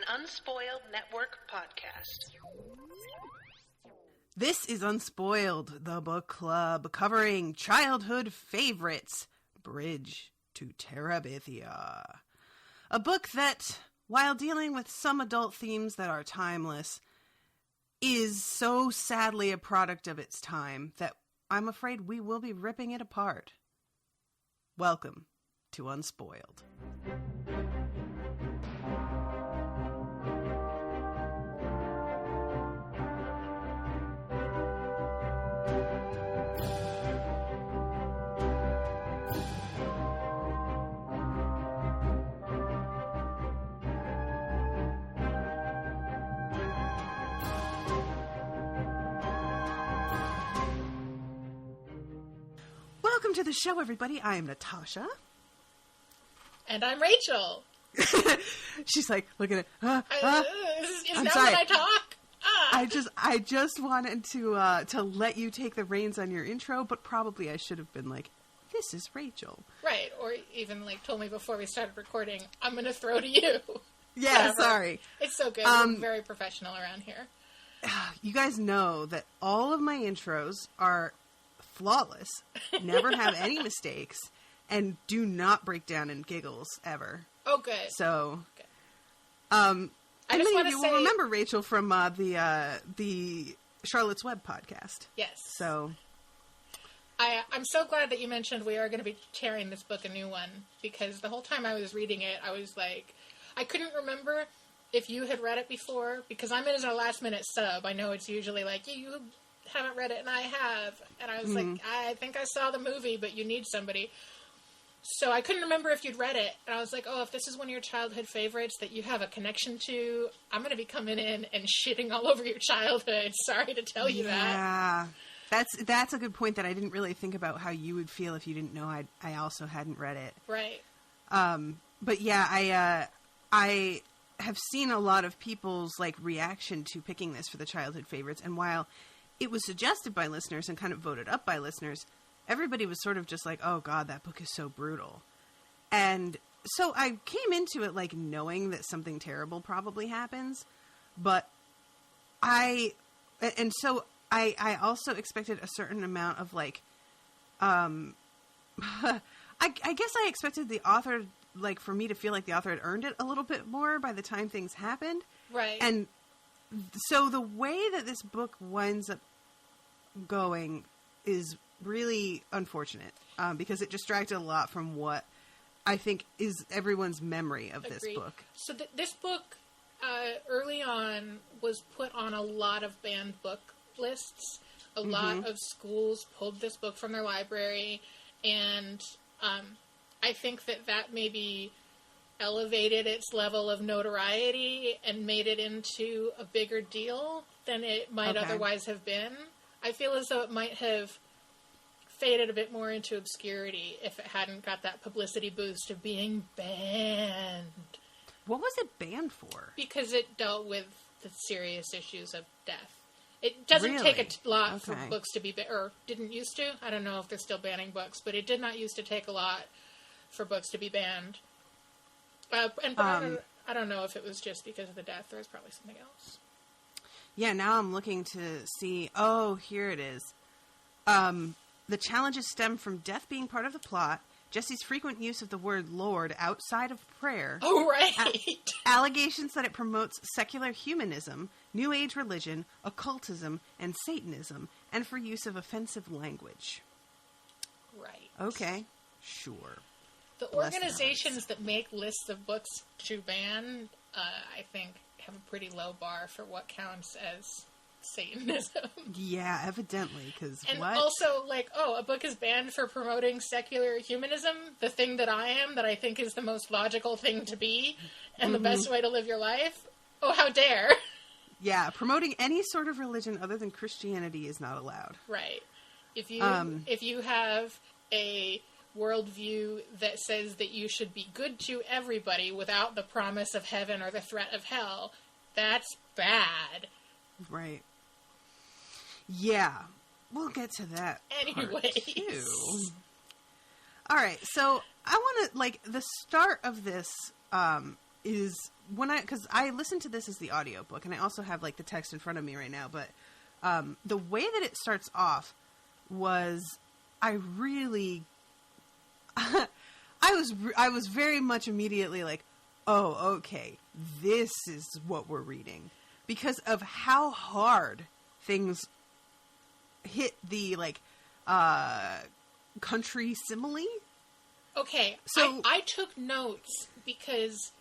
Unspoiled Network podcast. This is Unspoiled, the book club covering childhood favorites, Bridge to Terabithia. A book that, while dealing with some adult themes that are timeless, is so sadly a product of its time that I'm afraid we will be ripping it apart. Welcome to Unspoiled. Welcome to the show, everybody. I am Natasha. And I'm Rachel. She's like, looking at is I'm now sorry. when I talk? I just wanted to let you take the reins on your intro, but probably I should have been like, this is Rachel. Right, or even like told me before we started recording, I'm going to throw to you. Yeah, Whatever. sorry. It's so good. We're very professional around here. You guys know that all of my intros are flawless, never have any mistakes, and do not break down in giggles ever. Oh, good. So, Good. And I just many want of to you say... will remember Rachel from the Charlotte's Web podcast. Yes. So, I'm so glad that you mentioned we are going to be tearing this book a new one, because the whole time I was reading it, I was like, I couldn't remember if you had read it before, because I'm in as a last-minute sub. I know it's usually like, you haven't read it, and I have. And I was like, I think I saw the movie, but you need somebody. So I couldn't remember if you'd read it. And I was like, oh, if this is one of your childhood favorites that you have a connection to, I'm going to be coming in and shitting all over your childhood. Sorry to tell you that. Yeah. That's a good point that I didn't really think about how you would feel if you didn't know I also hadn't read it. Right. But yeah, I have seen a lot of people's like reaction to picking this for the childhood favorites, and while it was suggested by listeners and kind of voted up by listeners, everybody was sort of just like, oh god, that book is so brutal. And so I came into it like knowing that something terrible probably happens, but I also expected a certain amount of like, I guess I expected the author, like for me to feel like the author had earned it a little bit more by the time things happened. Right. And so the way that this book winds up going is really unfortunate, because it distracted a lot from what I think is everyone's memory of this book. So this book, early on, was put on a lot of banned book lists. A lot of schools pulled this book from their library, and I think that maybe elevated its level of notoriety and made it into a bigger deal than it might otherwise have been. I feel as though it might have faded a bit more into obscurity if it hadn't got that publicity boost of being banned. What was it banned for? Because it dealt with the serious issues of death. It doesn't take a lot for books to be or didn't used to. I don't know if they're still banning books, but it did not used to take a lot for books to be banned. I don't know if it was just because of the death. There was probably something else. Yeah, now I'm looking to see. Oh, here it is. The challenges stem from death being part of the plot, Jesse's frequent use of the word Lord outside of prayer. Oh, right. Allegations that it promotes secular humanism, New Age religion, occultism, and Satanism, and for use of offensive language. Right. Okay, sure. The organizations that make lists of books to ban, I think, have a pretty low bar for what counts as Satanism. Yeah, evidently, because and what? Also, like, oh, a book is banned for promoting secular humanism, the thing that I am, that I think is the most logical thing to be, and the best way to live your life. Oh, how dare. Yeah, promoting any sort of religion other than Christianity is not allowed. Right. If you have a worldview that says that you should be good to everybody without the promise of heaven or the threat of hell, that's bad. Right. Yeah. We'll get to that Anyways. All right. So I want to, like, the start of this is because I listened to this as the audiobook, and I also have like the text in front of me right now, but the way that it starts off was I was very much immediately like, oh, okay, this is what we're reading, because of how hard things hit the like country simile. Okay, so I took notes because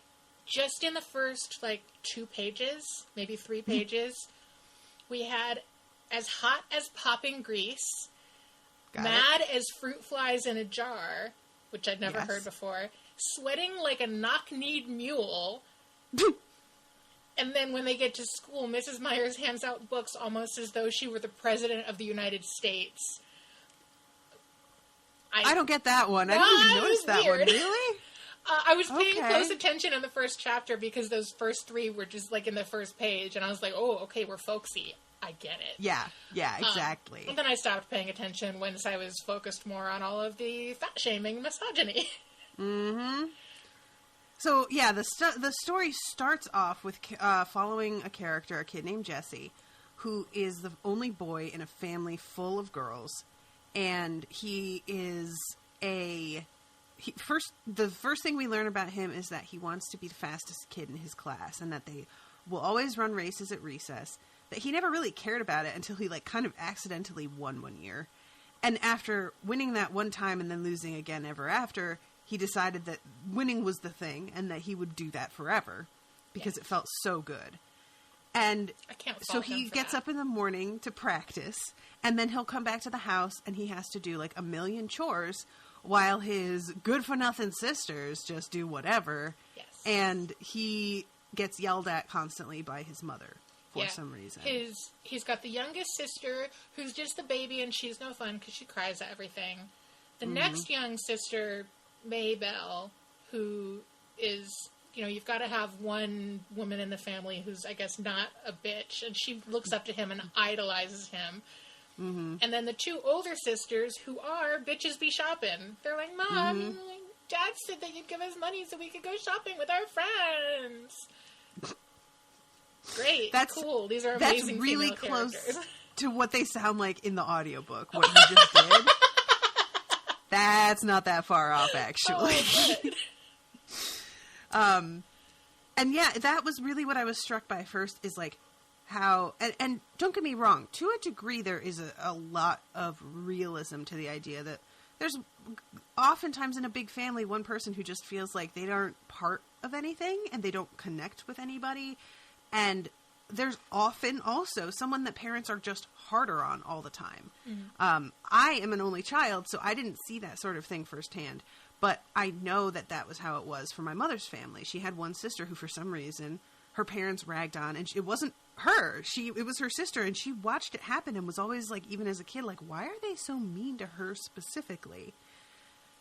just in the first, like, 2 pages, maybe 3 pages, we had as hot as popping grease, mad as fruit flies in a jar, which I'd never heard before, sweating like a knock-kneed mule, and then when they get to school, Mrs. Myers hands out books almost as though she were the President of the United States. I don't get that one. I didn't even notice that one. Really? I was paying close attention in the first chapter because those first 3 were just like in the first page, and I was like, oh, okay, we're folksy. I get it. Yeah, exactly. And then I stopped paying attention once I was focused more on all of the fat-shaming misogyny. Mm-hmm. So, yeah, the story starts off with following a character, a kid named Jesse, who is the only boy in a family full of girls. And he is the first thing we learn about him is that he wants to be the fastest kid in his class, and that they will always run races at recess. That he never really cared about it until he like kind of accidentally won one year. And after winning that one time and then losing again ever after, he decided that winning was the thing and that he would do that forever because it felt so good. And so he gets up in the morning to practice, and then he'll come back to the house and he has to do like a million chores while his good-for-nothing sisters just do whatever. Yes. And he gets yelled at constantly by his mother for some reason. He's got the youngest sister who's just the baby, and she's no fun because she cries at everything. The next young sister, Maybelle, who is... You know, you've got to have one woman in the family who's, I guess, not a bitch, and she looks up to him and idolizes him. Mm-hmm. And then the 2 older sisters, who are bitches be shopping. They're like, Mom, Dad said that you'd give us money so we could go shopping with our friends. Great. That's cool. These are amazing. That's really close characters. To what they sound like in the audiobook, what you just did. That's not that far off, actually. Oh, good. And yeah, that was really what I was struck by first, is like how, and don't get me wrong, to a degree there is a lot of realism to the idea that there's oftentimes in a big family one person who just feels like they aren't part of anything and they don't connect with anybody. And there's often also someone that parents are just harder on all the time. Mm-hmm. I am an only child, so I didn't see that sort of thing firsthand. But I know that that was how it was for my mother's family. She had one sister who, for some reason, her parents ragged on, and it wasn't her. It was her sister, and she watched it happen and was always like, even as a kid, like, why are they so mean to her specifically?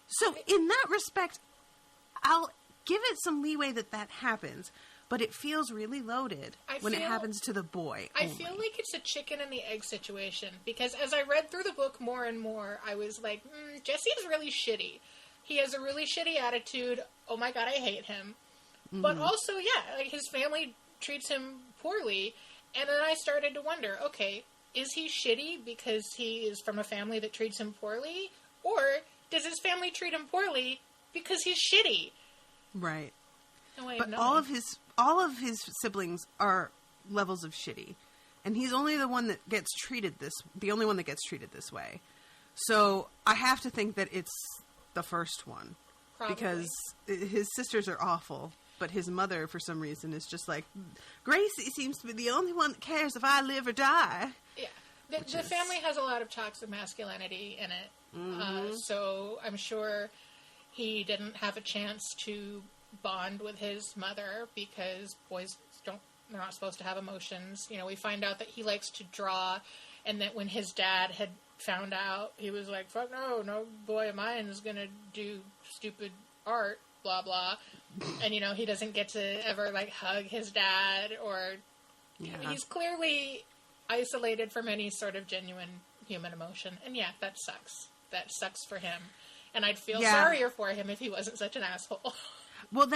So in that respect, I'll give it some leeway that happens, but it feels really loaded when it happens to the boy only. I feel like it's a chicken and the egg situation, because as I read through the book more and more, I was like, Jesse's really shitty. He has a really shitty attitude. Oh my God, I hate him. Mm-hmm. But also, like his family treats him poorly. And then I started to wonder, okay, is he shitty because he is from a family that treats him poorly? Or does his family treat him poorly because he's shitty? Right. No way of knowing. All of his siblings are levels of shitty. And he's only the one that gets treated the only one that gets treated this way. So I have to think that it's the first one. Probably. Because his sisters are awful, but his mother, for some reason, is just like, Gracie seems to be the only one that cares if I live or die. Yeah. The family has a lot of toxic masculinity in it. Mm-hmm. So I'm sure he didn't have a chance to bond with his mother because boys they're not supposed to have emotions. You know, we find out that he likes to draw, and that when his dad had found out, he was like, fuck no boy of mine is gonna do stupid art, blah blah. And you know, he doesn't get to ever like hug his dad, or he's clearly isolated from any sort of genuine human emotion. And that sucks for him, and I'd feel sorrier for him if he wasn't such an asshole. Well,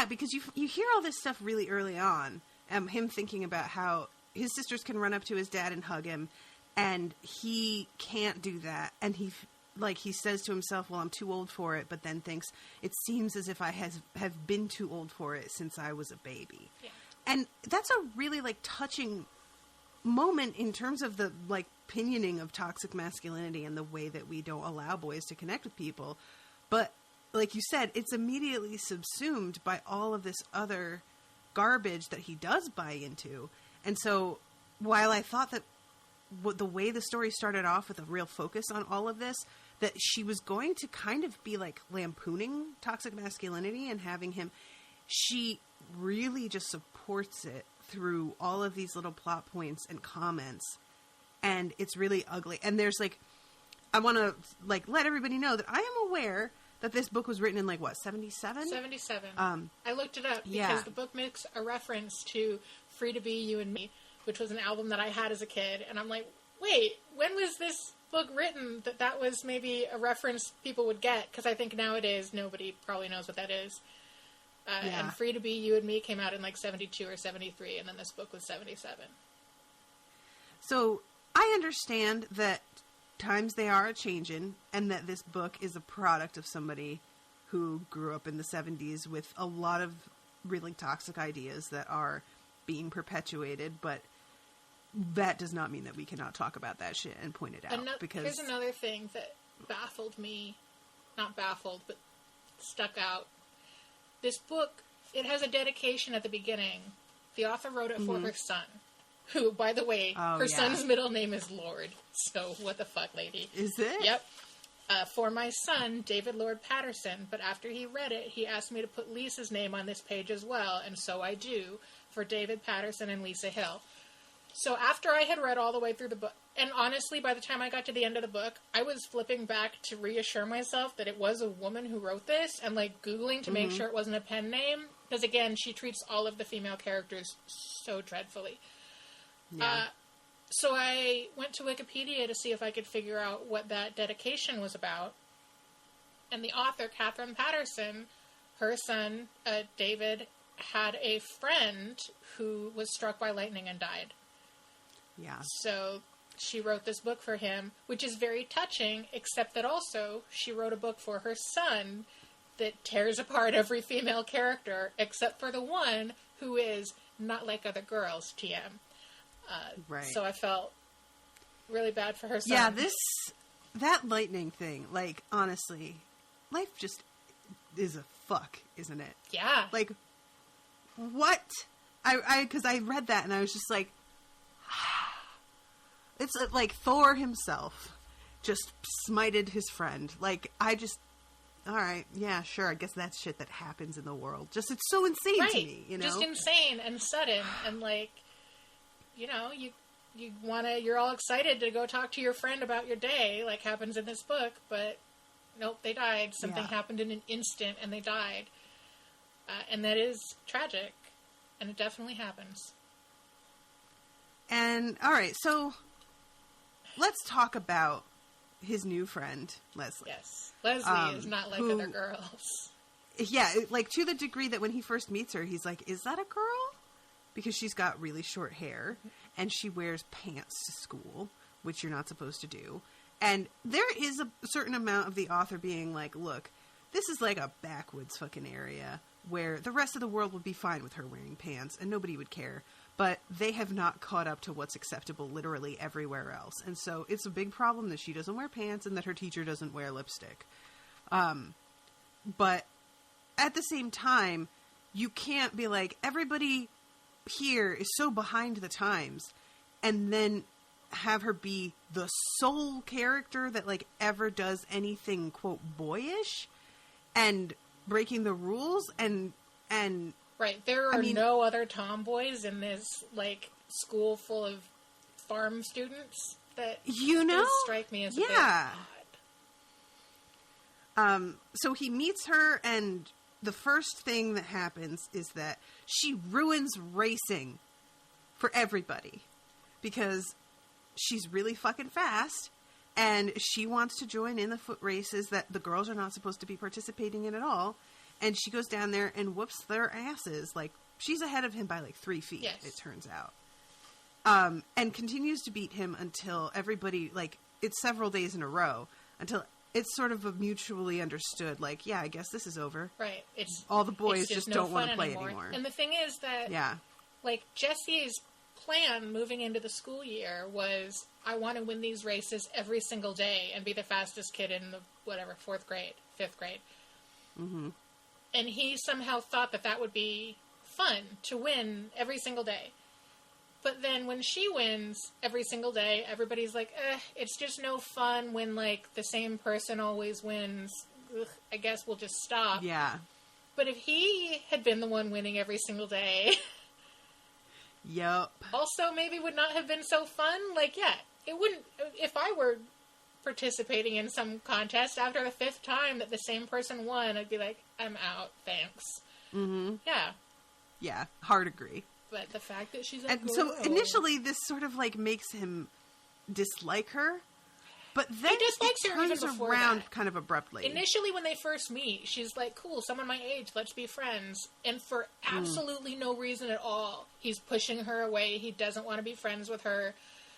because you hear all this stuff really early on. Him thinking about how his sisters can run up to his dad and hug him, and he can't do that. And he says to himself, well, I'm too old for it, but then thinks, it seems as if I have been too old for it since I was a baby. Yeah. And that's a really, touching moment in terms of the, pinioning of toxic masculinity and the way that we don't allow boys to connect with people. But, like you said, it's immediately subsumed by all of this other garbage that he does buy into. And so, while I thought that the way the story started off with a real focus on all of this, that she was going to kind of be lampooning toxic masculinity and having him, she really just supports it through all of these little plot points and comments. And it's really ugly. And there's I want to let everybody know that I am aware that this book was written in 77? 77. I looked it up because the book makes a reference to Free to Be You and Me, which was an album that I had as a kid. And I'm like, wait, when was this book written that was maybe a reference people would get? Because I think nowadays nobody probably knows what that is. And Free to Be You and Me came out in 72 or 73, and then this book was 77. So I understand that times they are a-changin', and that this book is a product of somebody who grew up in the 70s with a lot of really toxic ideas that are being perpetuated, but that does not mean that we cannot talk about that shit and point it out. Because here's another thing that baffled me, not baffled, but stuck out. This book, it has a dedication at the beginning. The author wrote it for her son, who, by the way, her son's middle name is Lord. So, what the fuck, lady? Is it? Yep. For my son, David Lord Patterson, but after he read it, he asked me to put Lisa's name on this page as well, and so I do, for David Patterson and Lisa Hill. So after I had read all the way through the book, and honestly, by the time I got to the end of the book, I was flipping back to reassure myself that it was a woman who wrote this, and Googling to make sure it wasn't a pen name, because again, she treats all of the female characters so dreadfully. Yeah. So I went to Wikipedia to see if I could figure out what that dedication was about. And the author, Catherine Patterson, her son, David, had a friend who was struck by lightning and died. Yeah. So she wrote this book for him, which is very touching, except that also she wrote a book for her son that tears apart every female character, except for the one who is not like other girls, TM. Right. So I felt really bad for her son. Yeah, that lightning thing, honestly, life just is a fuck, isn't it? Yeah. What? Because I read that and I was just it's like Thor himself just smited his friend. All right, yeah, sure, I guess that's shit that happens in the world. Just, it's so insane to me, Just insane and sudden, and you're all excited to go talk to your friend about your day, like happens in this book, but nope, they died. Something happened in an instant, and they died. And that is tragic, and it definitely happens. And, alright, so let's talk about his new friend, Leslie. Yes. Leslie is not like other girls. Yeah, to the degree that when he first meets her, he's like, is that a girl? Because she's got really short hair, and she wears pants to school, which you're not supposed to do. And there is a certain amount of the author being like, look, this is a backwoods fucking area where the rest of the world would be fine with her wearing pants, and nobody would care. But they have not caught up to what's acceptable literally everywhere else. And so it's a big problem that she doesn't wear pants and that her teacher doesn't wear lipstick. But at the same time, you can't be like, everybody here is so behind the times, and then have her be the sole character that ever does anything, quote, boyish and breaking the rules and right, there are no other tomboys in this school full of farm students that does strike me as a bit odd. So he meets her, and the first thing that happens is that she ruins racing for everybody because she's really fucking fast, and she wants to join in the foot races that the girls are not supposed to be participating in at all. And she goes down there and whoops their asses. Like, she's ahead of him by like 3 feet, Yes. it turns out. And continues to beat him until everybody, like, it's several days in a row, until it's sort of a mutually understood, like, yeah, I guess this is over. Right. It's all the boys it's just no don't want to fun play anymore. And the thing is that, Yeah. like, Jesse's plan moving into the school year was, I want to win these races every single day and be the fastest kid in the, whatever, 4th grade, 5th grade. Mm-hmm. And he somehow thought that that would be fun to win every single day. But then when she wins every single day, everybody's like, it's just no fun when, like, the same person always wins. Ugh, I guess we'll just stop. Yeah. But if he had been the one winning every single day, Yup. also maybe would not have been so fun. Like, yeah, it wouldn't, if I were participating in some contest after the 5th time that the same person won, I'd be like, I'm out, thanks. Mm-hmm. Yeah. Yeah, hard agree. But the fact that she's a And girl. so initially this sort of like makes him dislike her, but then He dislikes it her even turns before around that. kind of abruptly. Initially, when they first meet, she's like, cool, someone my age, let's be friends. And for absolutely no reason at all, he's pushing her away. He doesn't want to be friends with her.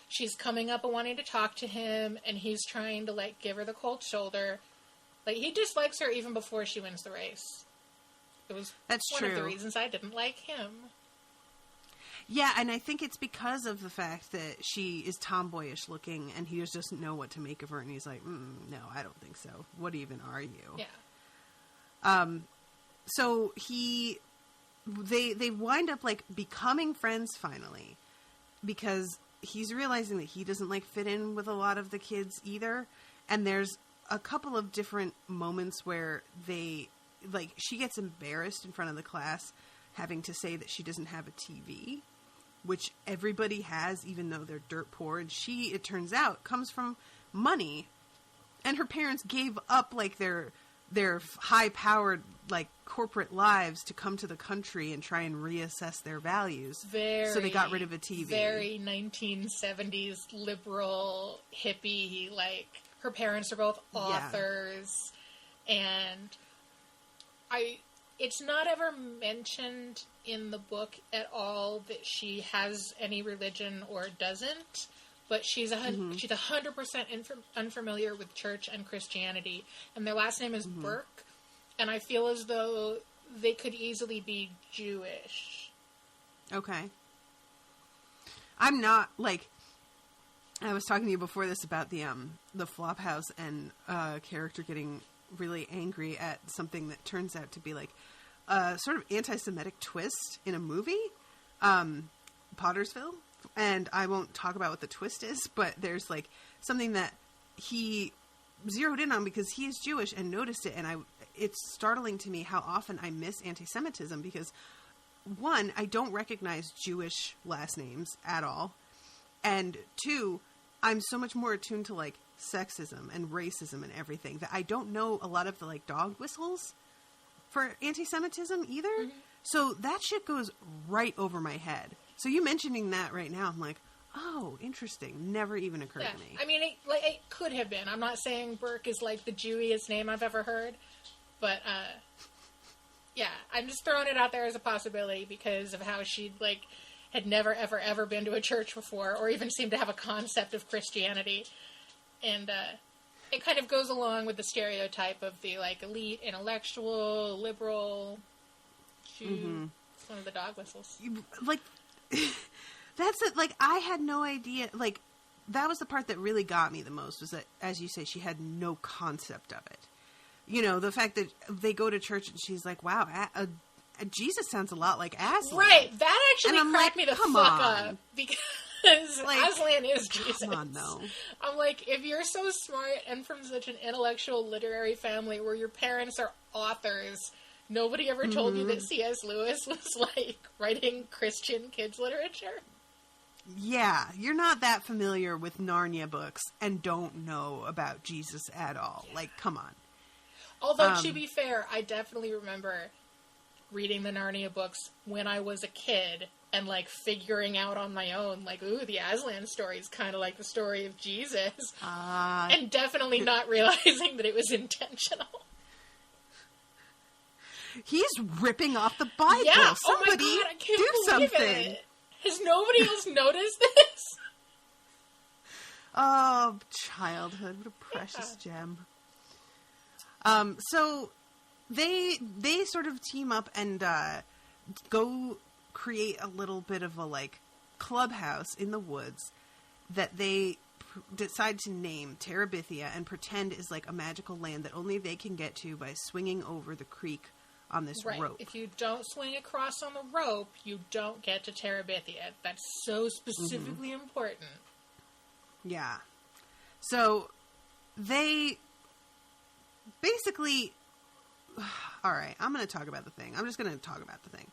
She's coming up and wanting to talk to him, and he's trying to, like, give her the cold shoulder. Like, he dislikes her even before she wins the race. It was That's one true. of the reasons I didn't like him. Yeah, and I think it's because of the fact that she is tomboyish looking, and he just doesn't know what to make of her, and he's like, no, I don't think so. What even are you? Yeah. So they wind up, like, becoming friends finally, because he's realizing that he doesn't, like, fit in with a lot of the kids either, and there's a couple of different moments where she gets embarrassed in front of the class having to say that she doesn't have a TV, which everybody has, even though they're dirt poor, and she, it turns out, comes from money, and her parents gave up, like, their high-powered, like, corporate lives to come to the country and try and reassess their values. So they got rid of a TV. Very 1970s liberal, hippie, like, her parents are both authors, and it's not ever mentioned in the book at all that she has any religion or doesn't, but she's 100% unfamiliar with church and Christianity, and their last name is Burke, and I feel as though they could easily be Jewish. Okay. I'm not, like, I was talking to you before this about the Flophouse and character getting really angry at something that turns out to be, like, a sort of anti-Semitic twist in a movie, Pottersville. And I won't talk about what the twist is, but there's, like, something that he zeroed in on because he is Jewish and noticed it, and it's startling to me how often I miss anti-Semitism because, one, I don't recognize Jewish last names at all, and two, I'm so much more attuned to, like, sexism and racism and everything that I don't know a lot of the, like, dog whistles for anti-Semitism either. Mm-hmm. So that shit goes right over my head. So you mentioning that right now, I'm like, oh, interesting. Never even occurred to me. I mean, it could have been. I'm not saying Burke is, like, the Jewiest name I've ever heard, but, yeah, I'm just throwing it out there as a possibility because of how she, like, had never, ever, ever been to a church before or even seemed to have a concept of Christianity. And, it kind of goes along with the stereotype of the, like, elite, intellectual, liberal Jew. Mm-hmm. It's one of the dog whistles. Like, that's it. Like, I had no idea. Like, that was the part that really got me the most was that, as you say, she had no concept of it. You know, the fact that they go to church and she's like, wow, Jesus sounds a lot like Aslan. Right. That actually cracked me the fuck on. up. Because like, Aslan is Jesus. Come on, though. I'm like, if you're so smart and from such an intellectual literary family where your parents are authors, nobody ever told you that C.S. Lewis was, like, writing Christian kids literature? Yeah, you're not that familiar with Narnia books and don't know about Jesus at all. Yeah. Like, come on. Although, to be fair, I definitely remember reading the Narnia books when I was a kid and, like, figuring out on my own, like, ooh, the Aslan story is kind of like the story of Jesus. And definitely not realizing that it was intentional. He's ripping off the Bible. Yeah, Somebody oh my God, I can't do believe something. it. Has nobody else noticed this? Oh, childhood. What a precious gem. So they sort of team up and go create a little bit of a, like, clubhouse in the woods that they decide to name Terabithia and pretend is, like, a magical land that only they can get to by swinging over the creek on this rope. If you don't swing across on the rope, you don't get to Terabithia. That's so specifically important. Yeah. So they basically... All right, I'm going to talk about the thing. I'm just going to talk about the thing.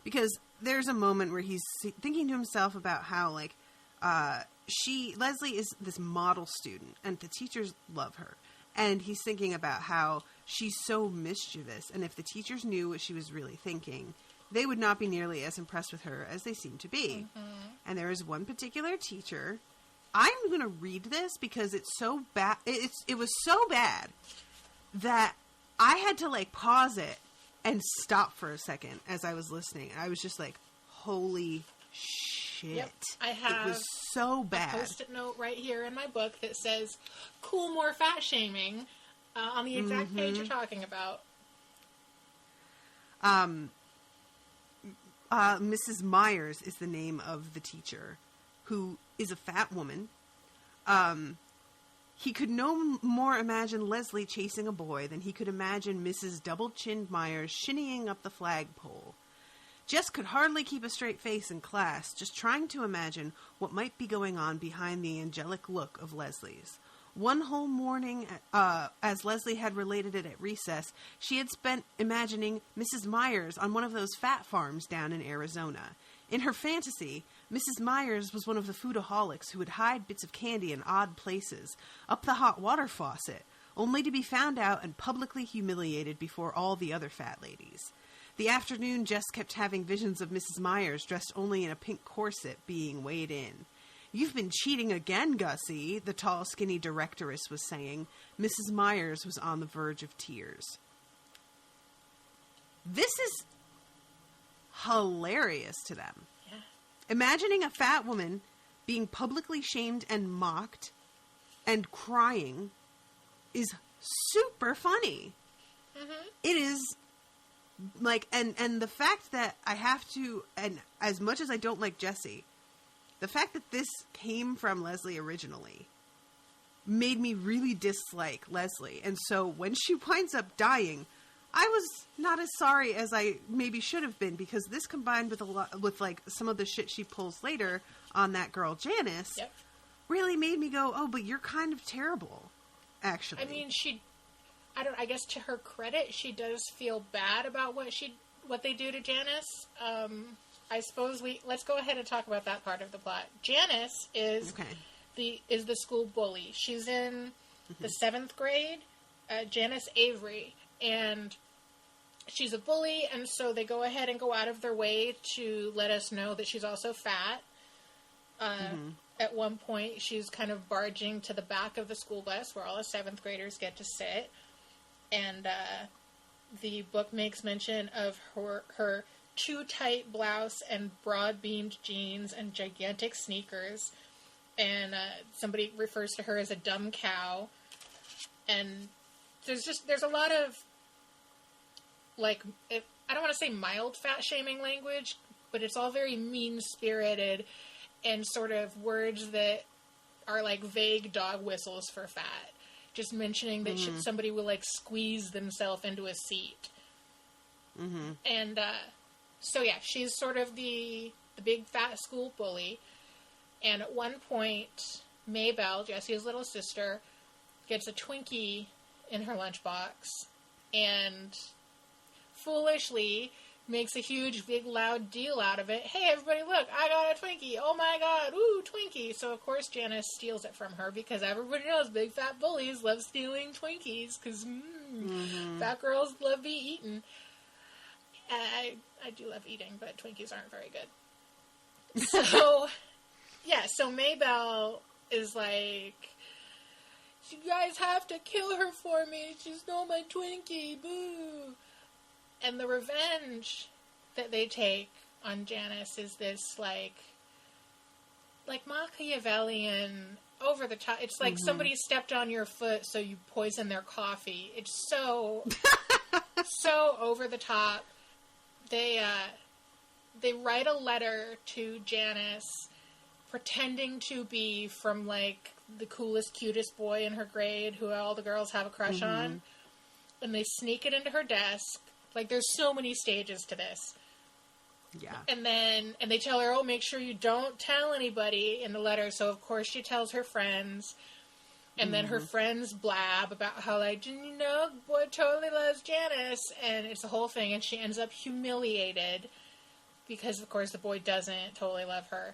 Because there's a moment where he's thinking to himself about how, like, Leslie is this model student, and the teachers love her. And he's thinking about how she's so mischievous, and if the teachers knew what she was really thinking, they would not be nearly as impressed with her as they seem to be. And there is one particular teacher. I'm going to read this because it's so bad. It was so bad that I had to, like, pause it and stop for a second as I was listening. I was just like, holy shit. Yep, I have it was so bad. A post-it note right here in my book that says, cool more fat shaming, on the exact page you're talking about. Mrs. Myers is the name of the teacher, who is a fat woman. He could no more imagine Leslie chasing a boy than he could imagine Mrs. Double-Chinned Myers shinnying up the flagpole. Jess could hardly keep a straight face in class, just trying to imagine what might be going on behind the angelic look of Leslie's. One whole morning, as Leslie had related it at recess, she had spent imagining Mrs. Myers on one of those fat farms down in Arizona. In her fantasy, Mrs. Myers was one of the foodaholics who would hide bits of candy in odd places, up the hot water faucet, only to be found out and publicly humiliated before all the other fat ladies. The afternoon, Jess kept having visions of Mrs. Myers dressed only in a pink corset being weighed in. "You've been cheating again, Gussie," the tall, skinny directoress was saying. Mrs. Myers was on the verge of tears. This is hilarious to them. Yeah. Imagining a fat woman being publicly shamed and mocked and crying is super funny. It is, like, and the fact that I have to, and as much as I don't like Jessie, the fact that this came from Leslie originally made me really dislike Leslie. And so when she winds up dying, I was not as sorry as I maybe should have been, because this combined with like some of the shit she pulls later on that girl Janice really made me go, oh, but you're kind of terrible, actually. I mean, I guess to her credit, she does feel bad about what they do to Janice. I suppose let's go ahead and talk about that part of the plot. Janice is the school bully. She's in the 7th grade, Janice Avery, and she's a bully, and so they go ahead and go out of their way to let us know that she's also fat. At one point, she's kind of barging to the back of the school bus where all the 7th graders get to sit, and the book makes mention of her too tight blouse and broad-beamed jeans and gigantic sneakers, and somebody refers to her as a dumb cow, and there's a lot of, like, I don't want to say mild fat-shaming language, but it's all very mean-spirited and sort of words that are like vague dog whistles for fat. Just mentioning that somebody will, like, squeeze themselves into a seat. And, so yeah, she's sort of the big fat school bully. And at one point, Maybelle, Jessie's little sister, gets a Twinkie in her lunchbox and foolishly makes a huge, big, loud deal out of it. Hey, everybody, look, I got a Twinkie. Oh my god, ooh, Twinkie. So, of course, Janice steals it from her because everybody knows big fat bullies love stealing Twinkies because fat girls love be eaten. I do love eating, but Twinkies aren't very good. So, yeah, so Maybelle is like, you guys have to kill her for me. She stole my Twinkie, boo. And the revenge that they take on Janice is this, like Machiavellian, over the top. It's like somebody stepped on your foot, so you poison their coffee. It's so, so over the top. They write a letter to Janice, pretending to be from, like, the coolest, cutest boy in her grade who all the girls have a crush on. And they sneak it into her desk. Like, there's so many stages to this. Yeah. And they tell her, oh, make sure you don't tell anybody in the letter. So, of course, she tells her friends. And then her friends blab about how, like, you know, the boy totally loves Janice. And it's the whole thing. And she ends up humiliated because, of course, the boy doesn't totally love her.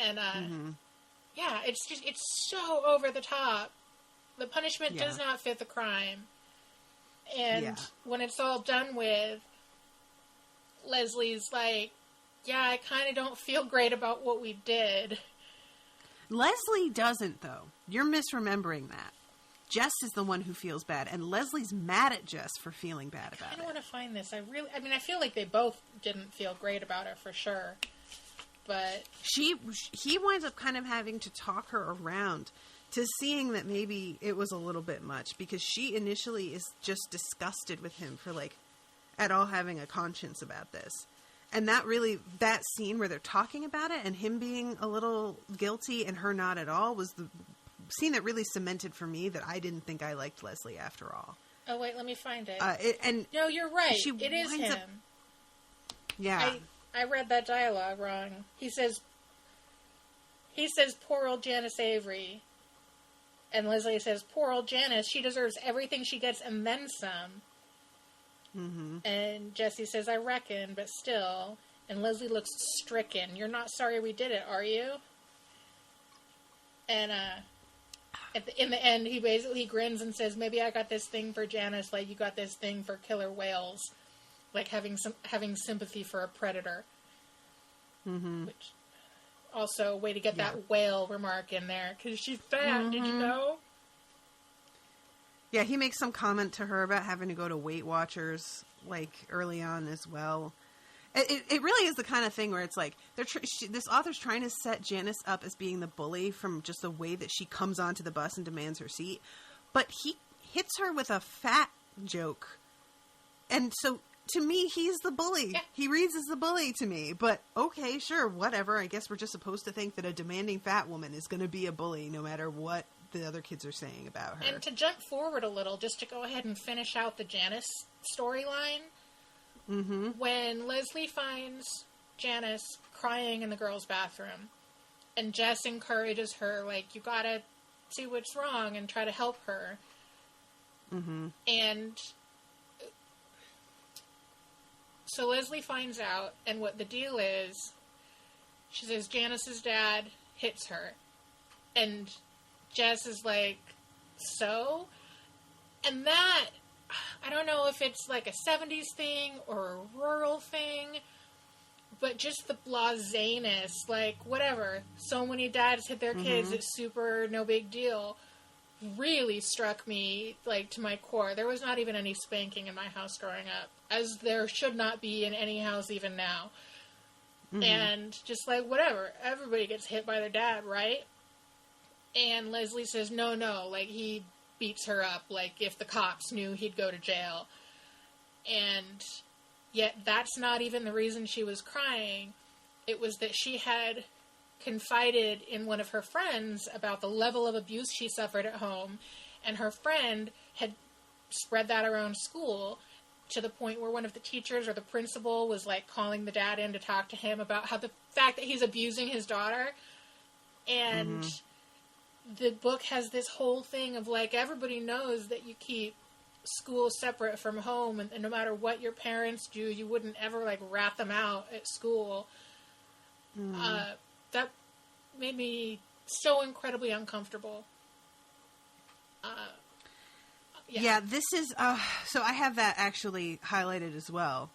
And, yeah, it's so over the top. The punishment does not fit the crime. And when it's all done with, Leslie's like, yeah, I kind of don't feel great about what we did. Leslie doesn't, though. You're misremembering that. Jess is the one who feels bad, and Leslie's mad at Jess for feeling bad about it. I don't want to find this. I feel like they both didn't feel great about it for sure. But he winds up kind of having to talk her around to seeing that maybe it was a little bit much, because she initially is just disgusted with him for, like, at all having a conscience about this. And that scene where they're talking about it and him being a little guilty and her not at all was the scene that really cemented for me that I didn't think I liked Leslie after all. Oh, wait, let me find it. No, you're right. It is him. Yeah. I read that dialogue wrong. He says, poor old Janice Avery. And Leslie says, poor old Janice, she deserves everything she gets and then some. And Jessie says, I reckon, but still. And Leslie looks stricken. You're not sorry we did it, are you? And in the end, he grins and says, maybe I got this thing for Janice like you got this thing for killer whales. Like having sympathy for a predator. Which, also, way to get that whale remark in there. Because she's fat, did you know? Yeah, he makes some comment to her about having to go to Weight Watchers, like, early on as well. It really is the kind of thing where it's like, this author's trying to set Janice up as being the bully from just the way that she comes onto the bus and demands her seat. But he hits her with a fat joke. And so, to me, he's the bully. Yeah. He reads as the bully to me. But, okay, sure, whatever. I guess we're just supposed to think that a demanding fat woman is going to be a bully no matter what the other kids are saying about her. And to jump forward a little, just to go ahead and finish out the Janice storyline, when Leslie finds Janice crying in the girls' bathroom, and Jess encourages her, like, you gotta see what's wrong and try to help her. And so Leslie finds out, and what the deal is, she says Janice's dad hits her, and Jess is like, so? And that, I don't know if it's like a 70s thing or a rural thing, but just the blaseness, like, whatever. So many dads hit their kids, it's super no big deal, really struck me, like, to my core. There was not even any spanking in my house growing up, as there should not be in any house even now. And just like, whatever, everybody gets hit by their dad, right? And Leslie says, no, like, he beats her up, like, if the cops knew, he'd go to jail. And yet that's not even the reason she was crying. It was that she had confided in one of her friends about the level of abuse she suffered at home, and her friend had spread that around school to the point where one of the teachers or the principal was, like, calling the dad in to talk to him about how the fact that he's abusing his daughter. And the book has this whole thing of, like, everybody knows that you keep school separate from home, and no matter what your parents do, you wouldn't ever, like, rat them out at school. That made me so incredibly uncomfortable. Yeah, this is, so I have that actually highlighted as well.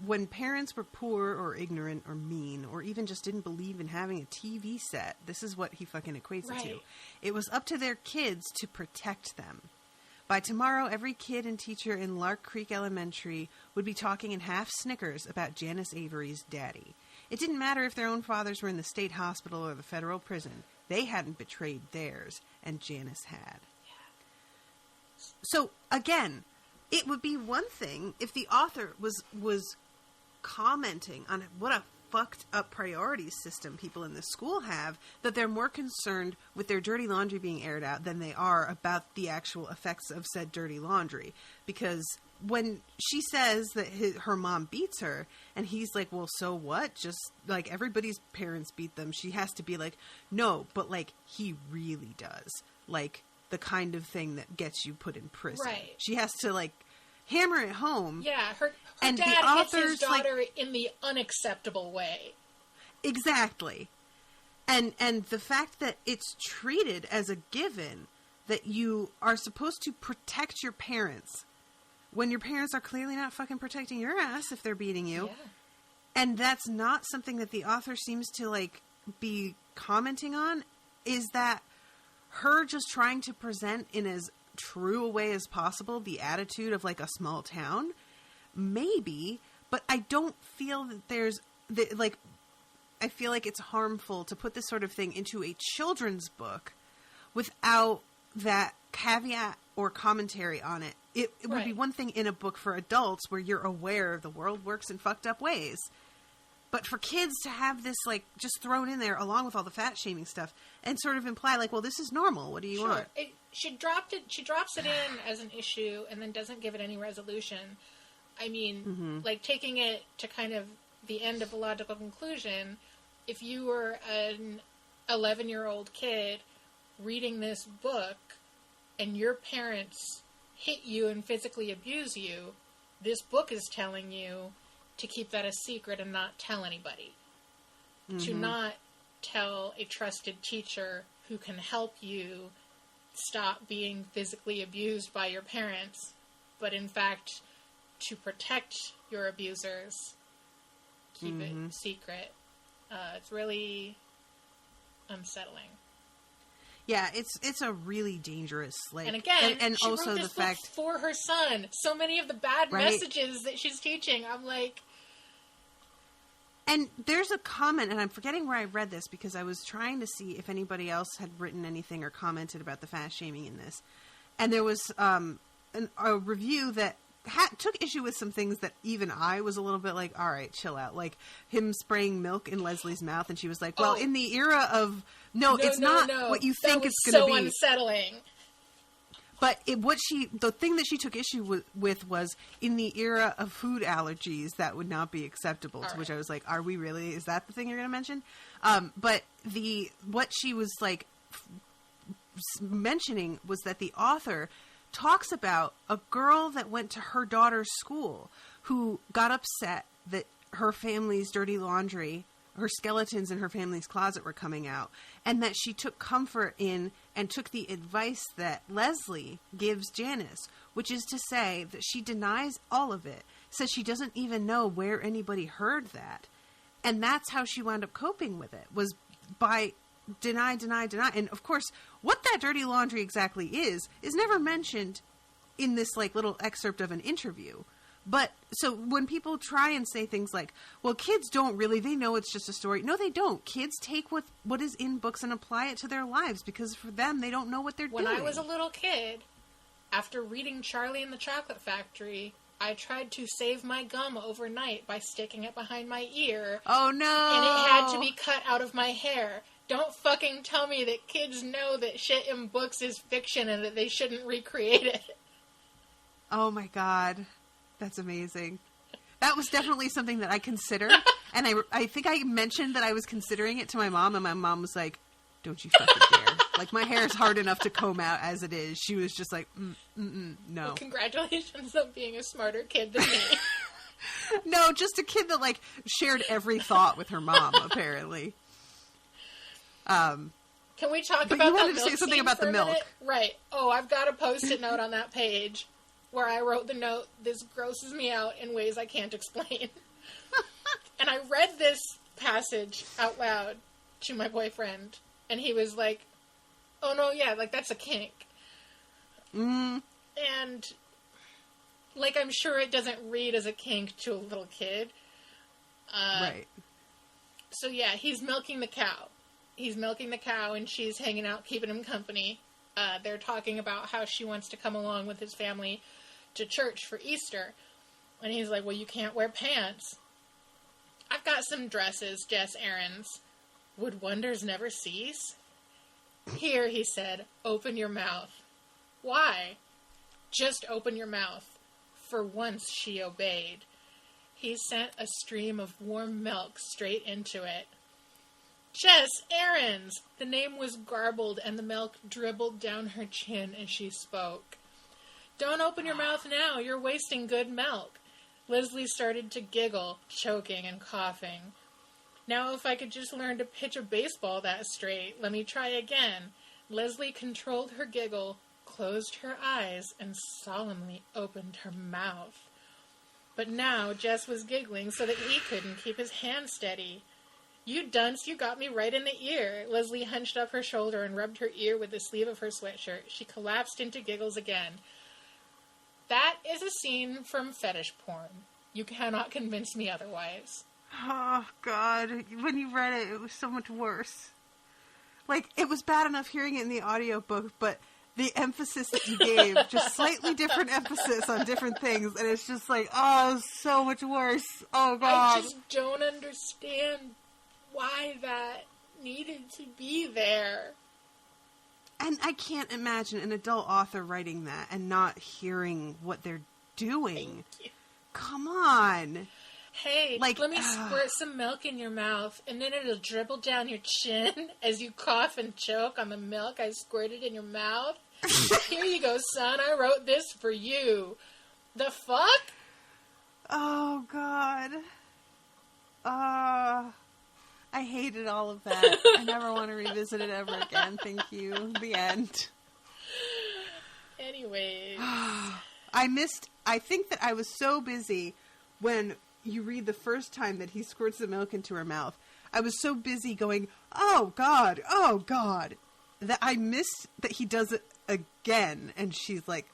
When parents were poor or ignorant or mean or even just didn't believe in having a TV set, this is what he fucking equates it to. It was up to their kids to protect them. By tomorrow, every kid and teacher in Lark Creek Elementary would be talking in half snickers about Janice Avery's daddy. It didn't matter if their own fathers were in the state hospital or the federal prison. They hadn't betrayed theirs, and Janice had. So, again, it would be one thing if the author was commenting on what a fucked up priority system people in this school have, that they're more concerned with their dirty laundry being aired out than they are about the actual effects of said dirty laundry. Because when she says that her mom beats her, and he's like, well, so what? Just, like, everybody's parents beat them. She has to be like, no, but, like, he really does. Like, the kind of thing that gets you put in prison. Right. She has to, like, hammer it home. Yeah, her and dad hits his daughter, like, in the unacceptable way. Exactly. And the fact that it's treated as a given that you are supposed to protect your parents when your parents are clearly not fucking protecting your ass if they're beating you. Yeah. And that's not something that the author seems to, like, be commenting on, is that her just trying to present in as true a way as possible the attitude of, like, a small town. Maybe, but I don't feel that there's, like, I feel like it's harmful to put this sort of thing into a children's book without that caveat or commentary on it. It would be one thing in a book for adults where you're aware the world works in fucked up ways. But for kids to have this, like, just thrown in there along with all the fat shaming stuff and sort of imply, like, well, this is normal. What do you want? She drops it in as an issue and then doesn't give it any resolution. I mean, like, taking it to kind of the end of a logical conclusion, if you were an 11-year-old kid reading this book and your parents hit you and physically abuse you, this book is telling you to keep that a secret and not tell anybody. To not tell a trusted teacher who can help you stop being physically abused by your parents, but in fact to protect your abusers, keep it secret. It's really unsettling. Yeah, it's a really dangerous, like, and again, and she also wrote this the fact book for her son. So many of the bad messages that she's teaching, I'm like. And there's a comment, and I'm forgetting where I read this because I was trying to see if anybody else had written anything or commented about the fat shaming in this. And there was a review that took issue with some things that even I was a little bit like, all right, chill out. Like him spraying milk in Leslie's mouth, and she was like, well, in the era of, no, it's not what you think it's going to be. So unsettling. But the thing that she took issue with was in the era of food allergies, that would not be acceptable. To which I was like, are we really? Is that the thing you're going to mention? But what she was like mentioning was that the author talks about a girl that went to her daughter's school who got upset that her family's dirty laundry, her skeletons in her family's closet were coming out, and that she took comfort in and took the advice that Leslie gives Janice, which is to say that she denies all of it, says she doesn't even know where anybody heard that. And that's how she wound up coping with it, was by deny. And of course, what that dirty laundry exactly is never mentioned in this like little excerpt of an interview. But so when people try and say things like, well, kids don't really, they know it's just a story. No, they don't. Kids take what is in books and apply it to their lives because for them, they don't know what they're doing. When I was a little kid, after reading Charlie and the Chocolate Factory, I tried to save my gum overnight by sticking it behind my ear. Oh, no. And it had to be cut out of my hair. Don't fucking tell me that kids know that shit in books is fiction and that they shouldn't recreate it. Oh, my God. That's amazing. That was definitely something that I considered. And I think I mentioned that I was considering it to my mom, and my mom was like, don't you fucking dare. Like, my hair is hard enough to comb out as it is. She was just like, no. Well, congratulations on being a smarter kid than me. No, just a kid that, like, shared every thought with her mom, apparently. Can we talk about that milk? You wanted to say something about the milk. Right. Oh, I've got a Post-it note on that page where I wrote the note, this grosses me out in ways I can't explain. And I read this passage out loud to my boyfriend, and he was like, oh no, yeah, like that's a kink. And, like, I'm sure it doesn't read as a kink to a little kid. Right. So, yeah, he's milking the cow. He's milking the cow, and she's hanging out, keeping him company. They're talking about how she wants to come along with his family to church for Easter. And he's like, well, you can't wear pants. I've got some dresses, Jess Aarons. Would wonders never cease? Here, he said, open your mouth. Why? Just open your mouth. For once she obeyed. He sent a stream of warm milk straight into it. Jess Aarons! The name was garbled, and the milk dribbled down her chin as she spoke. Don't open your mouth now, you're wasting good milk. Leslie started to giggle, choking and coughing. Now if I could just learn to pitch a baseball that straight, let me try again. Leslie controlled her giggle, closed her eyes, and solemnly opened her mouth. But now Jess was giggling so that he couldn't keep his hand steady. You dunce, you got me right in the ear. Leslie hunched up her shoulder and rubbed her ear with the sleeve of her sweatshirt. She collapsed into giggles again. That is a scene from fetish porn. You cannot convince me otherwise. Oh, God. When you read it, it was so much worse. Like, it was bad enough hearing it in the audiobook, but the emphasis that you gave, just slightly different emphasis on different things, and it's just like, oh, so much worse. Oh, God. I just don't understand why that needed to be there. And I can't imagine an adult author writing that and not hearing what they're doing. Thank you. Come on. Hey, Like, let me squirt some milk in your mouth, and then it'll dribble down your chin as you cough and choke on the milk I squirted in your mouth. Here you go, son. I wrote this for you. The fuck? Oh, God. I hated all of that. I never want to revisit it ever again. Thank you. The end. Anyways. I think that I was so busy when you read the first time that he squirts the milk into her mouth. I was so busy going, oh, God, that I missed that he does it again. And she's like,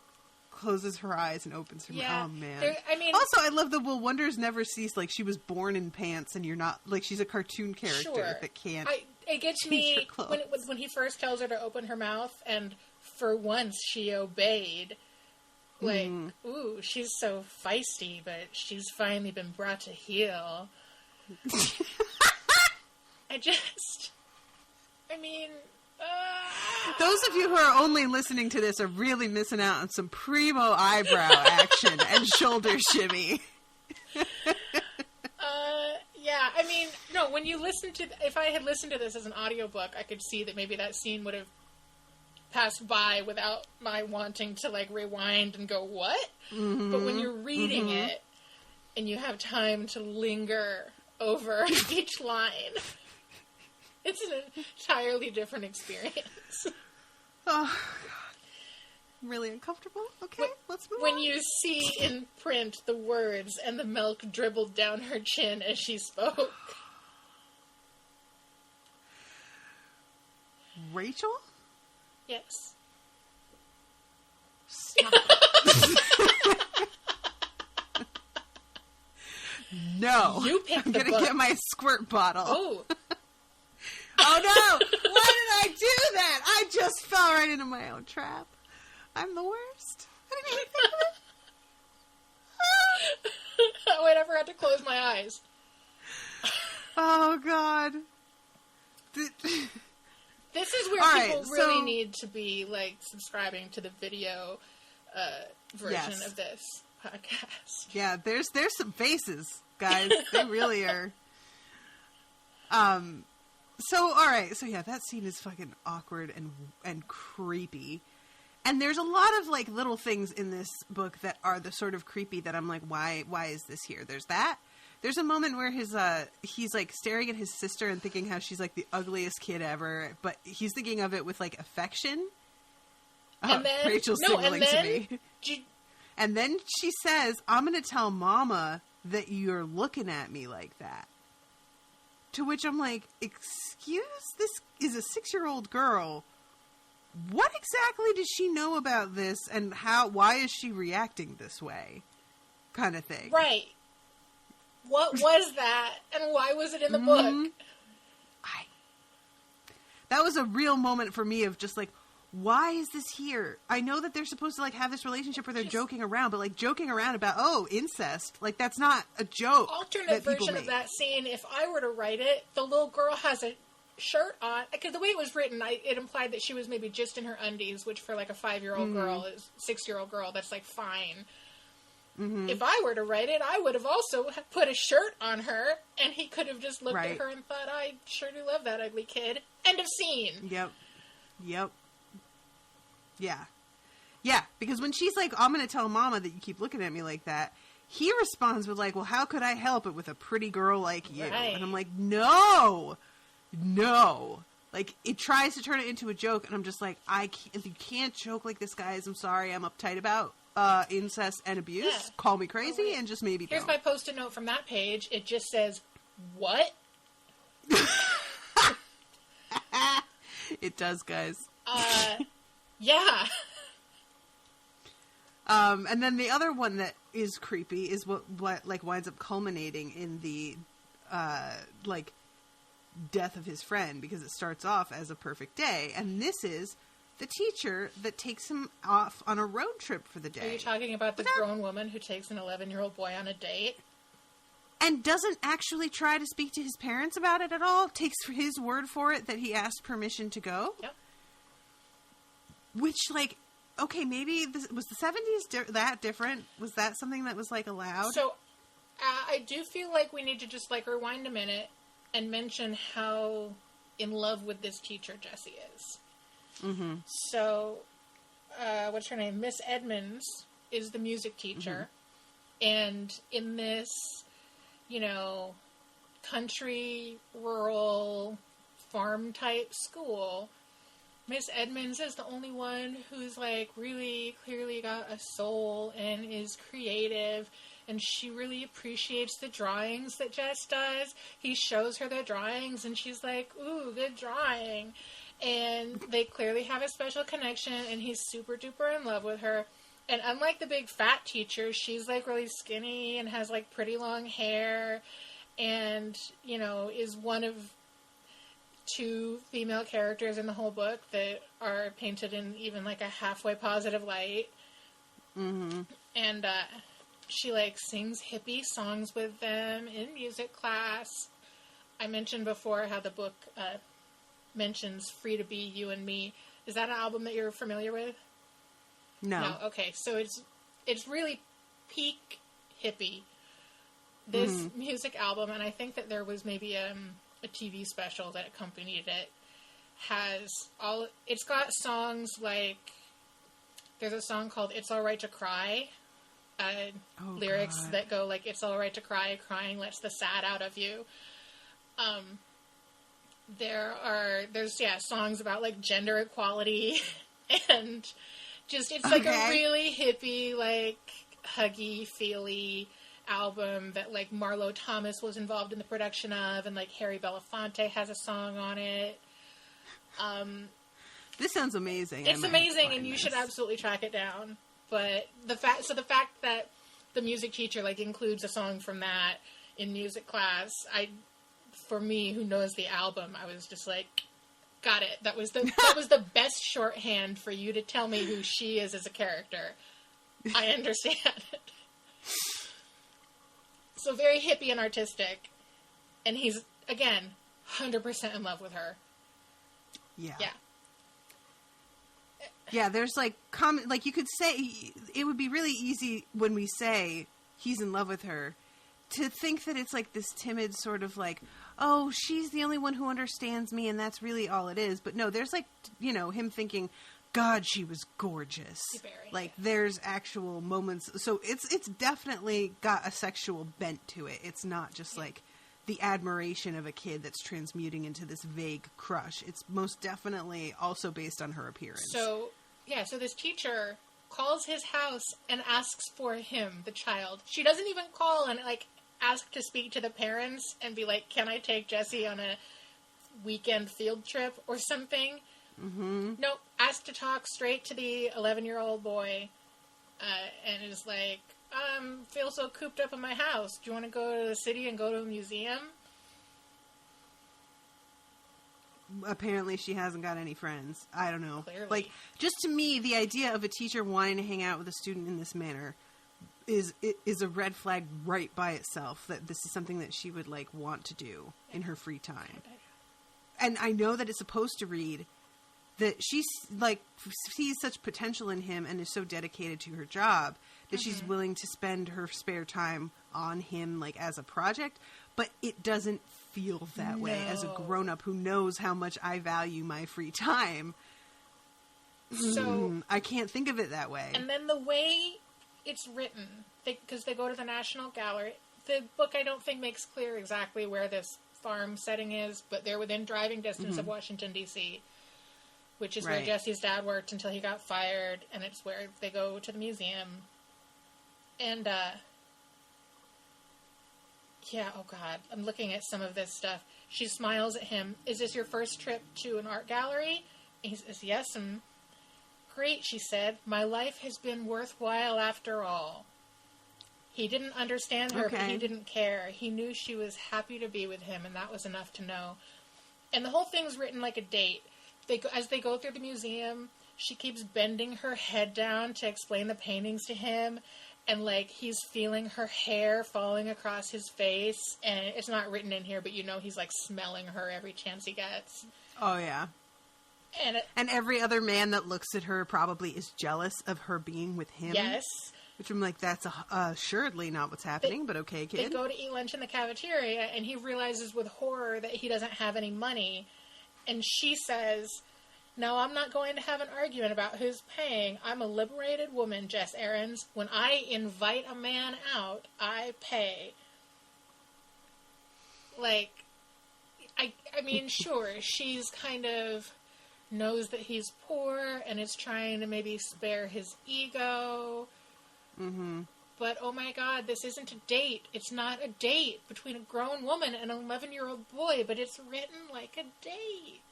closes her eyes and opens her mouth. Oh, man. Also, I love the will wonders never cease. Like, she was born in pants and you're not, like, she's a cartoon character that can't. It gets me when he first tells her to open her mouth and for once she obeyed. Like, ooh, she's so feisty, but she's finally been brought to heel. Those of you who are only listening to this are really missing out on some primo eyebrow action and shoulder shimmy. No, when you listen to... If I had listened to this as an audiobook, I could see that maybe that scene would have passed by without my wanting to, like, rewind and go, what? Mm-hmm. But when you're reading it, and you have time to linger over each line... It's an entirely different experience. Oh, God. I'm really uncomfortable. Okay, let's move on. When you see in print the words and the milk dribbled down her chin as she spoke. Rachel? Yes. Stop. No. You picked I'm the gonna book. get my squirt bottle. Oh. Oh no! Why did I do that? I just fell right into my own trap. I'm the worst. I didn't even think of it. Wait, I forgot to close my eyes. Oh, God. This is where people really need to be, like, subscribing to the video version of this podcast. Yeah, there's some faces, guys. They really are. So, alright, so yeah, that scene is fucking awkward and creepy. And there's a lot of, like, little things in this book that are the sort of creepy that I'm like, why is this here? There's that. There's a moment where he's, like, staring at his sister and thinking how she's, like, the ugliest kid ever, but he's thinking of it with, like, affection. And then, Rachel's signaling to me. And then she says, I'm going to tell Mama that you're looking at me like that. To which I'm like, excuse? This is a 6-year-old girl what exactly does she know about this, and why is she reacting this way? Kind of thing. Right. What was that, and why was it in the book? That was a real moment for me of just like, why is this here? I know that they're supposed to like have this relationship where they're joking around, but like joking around about, incest, like that's not a joke. Alternate version of that scene, if I were to write it, the little girl has a shirt on, because the way it was written, it implied that she was maybe just in her undies, which for like a 5-year-old girl, 6-year-old girl, that's like fine. Mm-hmm. If I were to write it, I would have also put a shirt on her, and he could have just looked at her and thought, I sure do love that ugly kid. End of scene. Yep. Yeah, because when she's like, I'm going to tell Mama that you keep looking at me like that, he responds with like, well, how could I help it with a pretty girl like you? Right. And I'm like, no. Like, it tries to turn it into a joke, and I'm just like, if you can't joke like this, guys, I'm sorry, I'm uptight about incest and abuse. Yeah. Call me crazy, and just maybe Here's my post-it note from that page. It just says, what? It does, guys. Yeah. And then the other one that is creepy is what like winds up culminating in the like death of his friend, because it starts off as a perfect day, and this is the teacher that takes him off on a road trip for the day. Are you talking about the grown woman who takes an 11-year-old boy on a date? And doesn't actually try to speak to his parents about it at all? Takes his word for it that he asked permission to go? Yep. Which, like, okay, maybe was the 70s that different? Was that something that was, like, allowed? So, I do feel like we need to just, like, rewind a minute and mention how in love with this teacher Jessie is. Mm-hmm. So, what's her name? Miss Edmonds is the music teacher. Mm-hmm. And in this, country, rural, farm-type school, Miss Edmonds is the only one who's, like, really clearly got a soul and is creative, and she really appreciates the drawings that Jess does. He shows her the drawings, and she's like, ooh, good drawing. And they clearly have a special connection, and he's super duper in love with her. And unlike the big fat teacher, she's, like, really skinny and has, like, pretty long hair and, is one of 2 female characters in the whole book that are painted in even, like, a halfway positive light. Mm-hmm. And she, like, sings hippie songs with them in music class. I mentioned before how the book mentions Free to Be You and Me. Is that an album that you're familiar with? No. Okay, so it's really peak hippie, this music album, and I think that there was maybe a TV special that accompanied it. It's got songs like, there's a song called It's Alright to Cry, lyrics that go like, it's alright to cry, crying lets the sad out of you. There's songs about like gender equality and just, it's like a really hippie, like huggy, feely album that like Marlo Thomas was involved in the production of, and like Harry Belafonte has a song on it. This sounds amazing. It's amazing, and you should absolutely track it down. But the fact that the music teacher like includes a song from that in music class, for me, who knows the album, I was just like, got it. That was the best shorthand for you to tell me who she is as a character. I understand it. So very hippie and artistic, and he's again 100% in love with her. Yeah. Yeah, there's like like you could say it would be really easy when we say he's in love with her to think that it's like this timid sort of like, oh, she's the only one who understands me and that's really all it is. But no, there's like, him thinking, God, she was gorgeous. Like there's actual moments. So it's definitely got a sexual bent to it. It's not just like the admiration of a kid that's transmuting into this vague crush. It's most definitely also based on her appearance. So this teacher calls his house and asks for him, the child. She doesn't even call and, like, ask to speak to the parents and be like, can I take Jessie on a weekend field trip or something? Mm-hmm. Nope. Asked to talk straight to the 11-year-old boy, and is like, feel so cooped up in my house. Do you want to go to the city and go to a museum? Apparently she hasn't got any friends. I don't know. Clearly. Like, just to me, the idea of a teacher wanting to hang out with a student in this manner is a red flag right by itself, that this is something that she would, like, want to do in her free time. And I know that it's supposed to read that she's, like, sees such potential in him and is so dedicated to her job that she's willing to spend her spare time on him, like, as a project, but it doesn't feel that way as a grown-up who knows how much I value my free time. So I can't think of it that way. And then the way it's written, because they go to the National Gallery, the book I don't think makes clear exactly where this farm setting is, but they're within driving distance of Washington, D.C., which is where Jesse's dad worked until he got fired, and it's where they go to the museum. And, yeah, oh God, I'm looking at some of this stuff. She smiles at him. Is this your first trip to an art gallery? And he says, yes. Great, she said. My life has been worthwhile after all. He didn't understand her, but he didn't care. He knew she was happy to be with him, and that was enough to know. And the whole thing's written like a date. As they go through the museum, she keeps bending her head down to explain the paintings to him. And, like, he's feeling her hair falling across his face. And it's not written in here, but you know he's, like, smelling her every chance he gets. Oh, yeah. And every other man that looks at her probably is jealous of her being with him. Yes. Which I'm like, that's assuredly not what's happening, but okay, kid. They go to eat lunch in the cafeteria, and he realizes with horror that he doesn't have any money. And she says, now, I'm not going to have an argument about who's paying. I'm a liberated woman, Jess Aarons. When I invite a man out, I pay. Like, I mean, sure, she's kind of knows that he's poor and is trying to maybe spare his ego. Mm-hmm. But, oh my God, this isn't a date. It's not a date between a grown woman and an 11-year-old boy, but it's written like a date.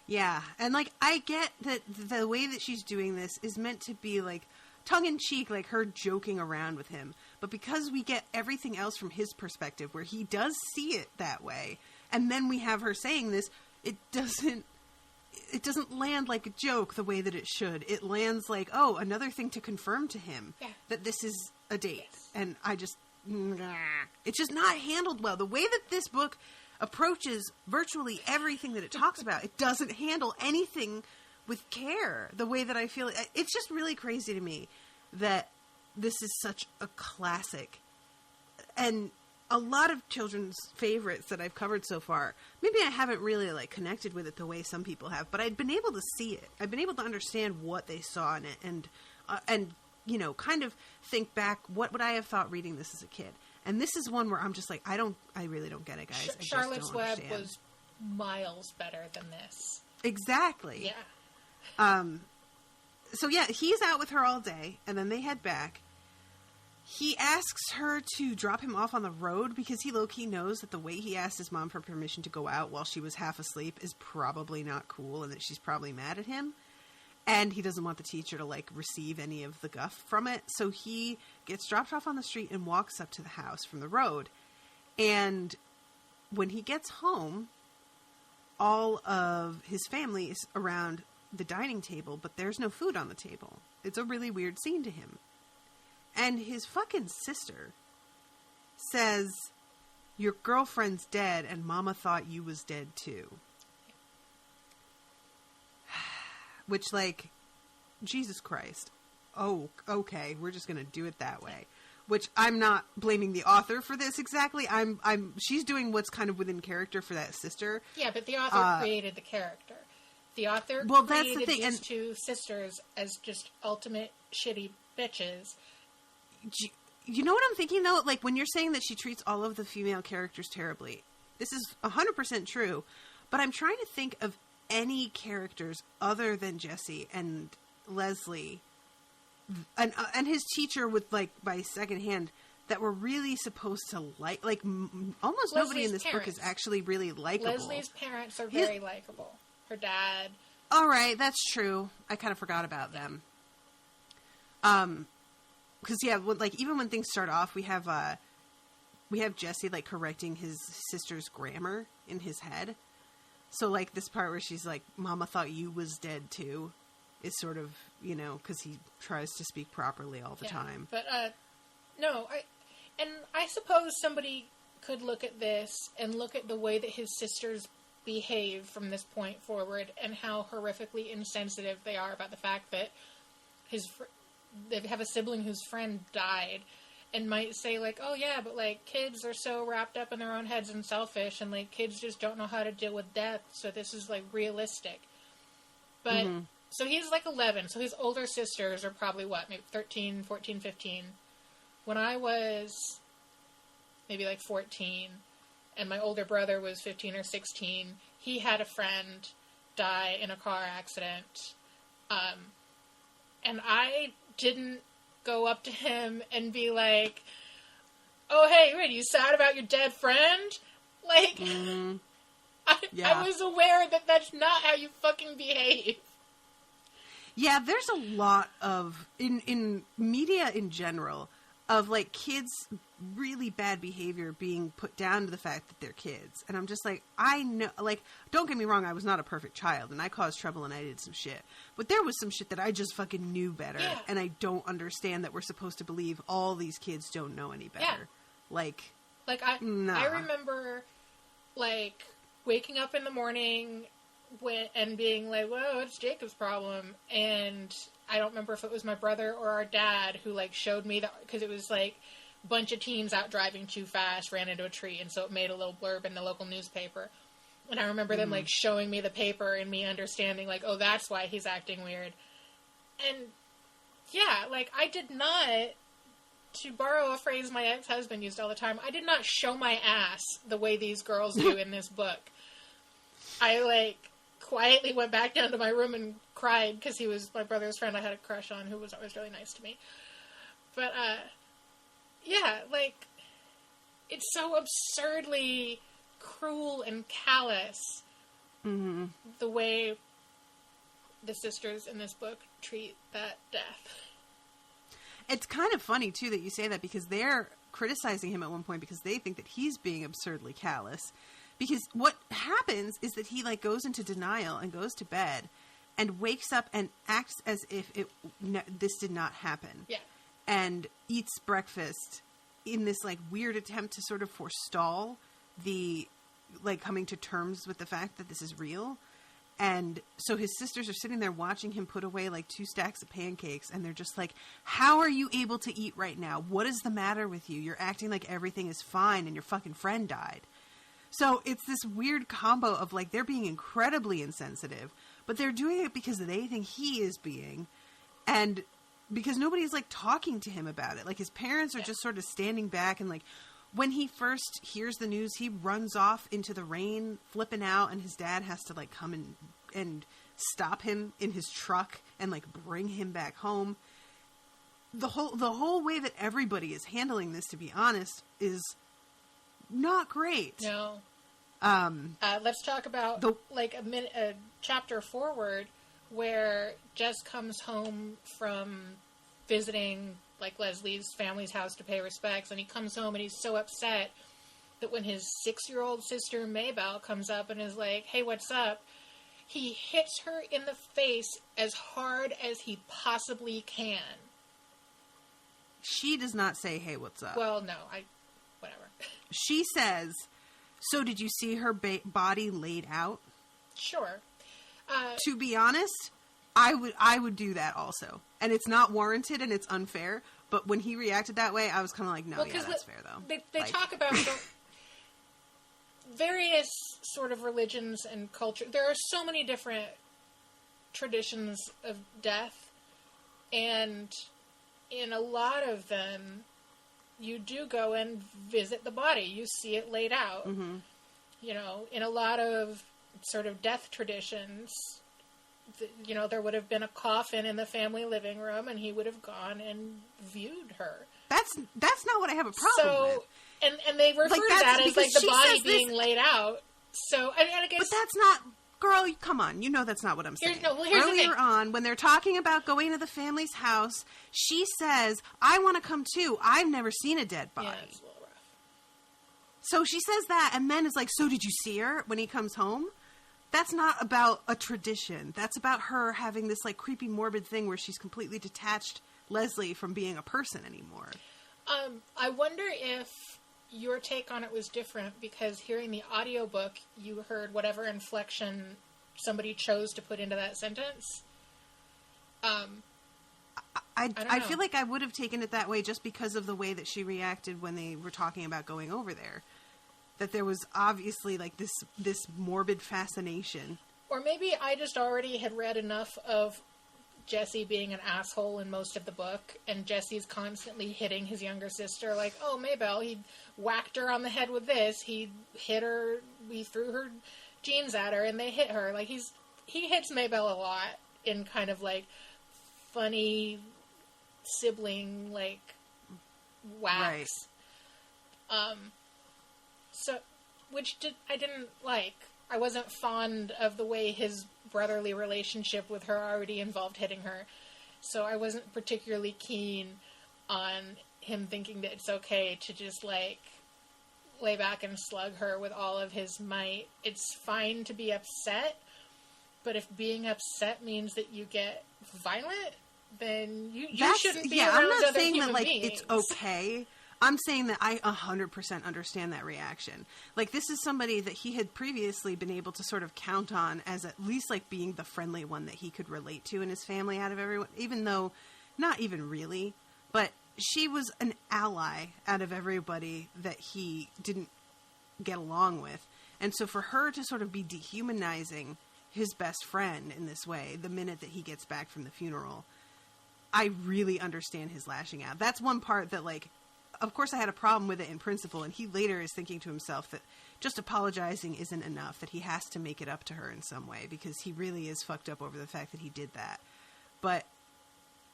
Yeah, and, like, I get that the way that she's doing this is meant to be, like, tongue-in-cheek, like her joking around with him. But because we get everything else from his perspective, where he does see it that way, and then we have her saying this, it doesn't land like a joke the way that it should. It lands like, oh, another thing to confirm to him that this is a date. Yes. And I just, it's just not handled well. The way that this book approaches virtually everything that it talks about, it doesn't handle anything with care the way that I feel. It's just really crazy to me that this is such a classic. And a lot of children's favorites that I've covered so far, maybe I haven't really, like, connected with it the way some people have, but I'd been able to see it. I've been able to understand what they saw in it and you know, kind of think back, what would I have thought reading this as a kid? And this is one where I'm just like, I really don't get it, guys. Charlotte's Web was miles better than this. Exactly. Yeah. So yeah, he's out with her all day, and then they head back. He asks her to drop him off on the road because he low-key knows that the way he asked his mom for permission to go out while she was half asleep is probably not cool, and that she's probably mad at him. And he doesn't want the teacher to, like, receive any of the guff from it. So he gets dropped off on the street and walks up to the house from the road. And when he gets home, all of his family is around the dining table, but there's no food on the table. It's a really weird scene to him. And his fucking sister says, your girlfriend's dead and Mama thought you was dead too. Which, like, Jesus Christ. Oh, okay, we're just going to do it that way. Which I'm not blaming the author for this exactly. She's doing what's kind of within character for that sister. Yeah, but the author created the character. The author created these two sisters as just ultimate shitty bitches. You know what I'm thinking, though? Like, when you're saying that she treats all of the female characters terribly, this is 100% true, but I'm trying to think of any characters other than Jesse and Leslie and his teacher with, like, by second hand that were really supposed to like almost Leslie's nobody in this parents. book is actually really likable. Leslie's parents are very likable. Her dad, All right, that's true. I kind of forgot about them. Because even when things start off, we have Jesse like correcting his sister's grammar in his head. So like this part where she's like, "Mama thought you was dead too," is sort of, because he tries to speak properly all the time. But no, I suppose somebody could look at this and look at the way that his sisters behave from this point forward and how horrifically insensitive they are about the fact that they have a sibling whose friend died, and might say like, oh yeah, but like kids are so wrapped up in their own heads and selfish, and like kids just don't know how to deal with death, so this is like realistic. But so he's like 11, so his older sisters are probably maybe 13, 14, 15. When I was maybe like 14, and my older brother was 15 or 16, he had a friend die in a car accident. And I didn't go up to him and be like, oh, hey, are you sad about your dead friend? Like, I was aware that that's not how you fucking behave. Yeah, there's a lot of, in media in general, of like kids' really bad behavior being put down to the fact that they're kids. And I'm just like, I know, like, don't get me wrong, I was not a perfect child and I caused trouble and I did some shit. But there was some shit that I just fucking knew better. Yeah. And I don't understand that we're supposed to believe all these kids don't know any better. Yeah. I remember, like, waking up in the morning and being like, whoa, it's Jacob's problem. And I don't remember if it was my brother or our dad who, like, showed me that, because it was, like, a bunch of teens out driving too fast, ran into a tree, and so it made a little blurb in the local newspaper. And I remember them, like, showing me the paper and me understanding, like, oh, that's why he's acting weird. And, yeah, like, I did not, to borrow a phrase my ex-husband used all the time, I did not show my ass the way these girls do in this book. I, like, quietly went back down to my room and cried because he was my brother's friend I had a crush on, who was always really nice to me. But, yeah, like, it's so absurdly cruel and callous, the way the sisters in this book treat that death. It's kind of funny, too, that you say that, because they're criticizing him at one point because they think that he's being absurdly callous. Because what happens is that he, like, goes into denial and goes to bed and wakes up and acts as if this did not happen. Yeah. And eats breakfast in this, like, weird attempt to sort of forestall the, like, coming to terms with the fact that this is real. And so his sisters are sitting there watching him put away, like, 2 stacks of pancakes, and they're just like, how are you able to eat right now? What is the matter with you? You're acting like everything is fine and your fucking friend died. So it's this weird combo of, like, they're being incredibly insensitive, but they're doing it because they think he is being, and because nobody's, like, talking to him about it. Like, his parents are just sort of standing back, and, like, when he first hears the news, he runs off into the rain, flipping out, and his dad has to, like, come and stop him in his truck and, like, bring him back home. The whole way that everybody is handling this, to be honest, is not great. No. Let's talk about a chapter forward where Jess comes home from visiting, like, Leslie's family's house to pay respects, and he comes home and he's so upset that when his 6-year-old sister Maybelle comes up and is like, hey, what's up? He hits her in the face as hard as he possibly can. She does not say, hey, what's up? Well, no, whatever. She says, so did you see her body laid out? Sure. To be honest, I would do that also. And it's not warranted and it's unfair. But when he reacted that way, I was kind of like, no, that's fair, though. They talk about various sort of religions and culture. There are so many different traditions of death. And in a lot of them, you do go and visit the body. You see it laid out. Mm-hmm. You know, in a lot of sort of death traditions, you know, there would have been a coffin in the family living room, and he would have gone and viewed her. That's not what I have a problem with. And they refer to that as, like, the body being laid out. So, I guess... But that's not... Girl, come on. You know that's not what I'm saying. Here's the Earlier thing. on, when they're talking about going to the family's house, she says, I want to come too. I've never seen a dead body. Yeah, it's a little rough. So she says that, and then is like, so did you see her when he comes home? That's not about a tradition. That's about her having this, like, creepy, morbid thing where she's completely detached Leslie from being a person anymore. I wonder if your take on it was different, because hearing the audiobook, you heard whatever inflection somebody chose to put into that sentence. I feel like I would have taken it that way just because of the way that she reacted when they were talking about going over there. That there was obviously, like, this morbid fascination. Or maybe I just already had read enough of Jesse being an asshole in most of the book, and Jesse's constantly hitting his younger sister, like, oh, Maybelle, he whacked her on the head with this, he hit her, he threw her jeans at her, and they hit her. Like, he hits Maybelle a lot in kind of, like, funny sibling, like, whacks. Right. So, I didn't like. I wasn't fond of the way his brotherly relationship with her already involved hitting her. So I wasn't particularly keen on him thinking that it's okay to just, like, lay back and slug her with all of his might. It's fine to be upset, but if being upset means that you get violent, then you shouldn't be around I'm not other saying human that, like, beings. it's okay. I'm saying that I 100% understand that reaction. Like, this is somebody that he had previously been able to sort of count on as at least, like, being the friendly one that he could relate to in his family out of everyone, even though not even really, but she was an ally out of everybody that he didn't get along with. And so for her to sort of be dehumanizing his best friend in this way, the minute that he gets back from the funeral, I really understand his lashing out. That's one part that, like, of course I had a problem with it in principle, and he later is thinking to himself that just apologizing isn't enough, that he has to make it up to her in some way, because he really is fucked up over the fact that he did that. But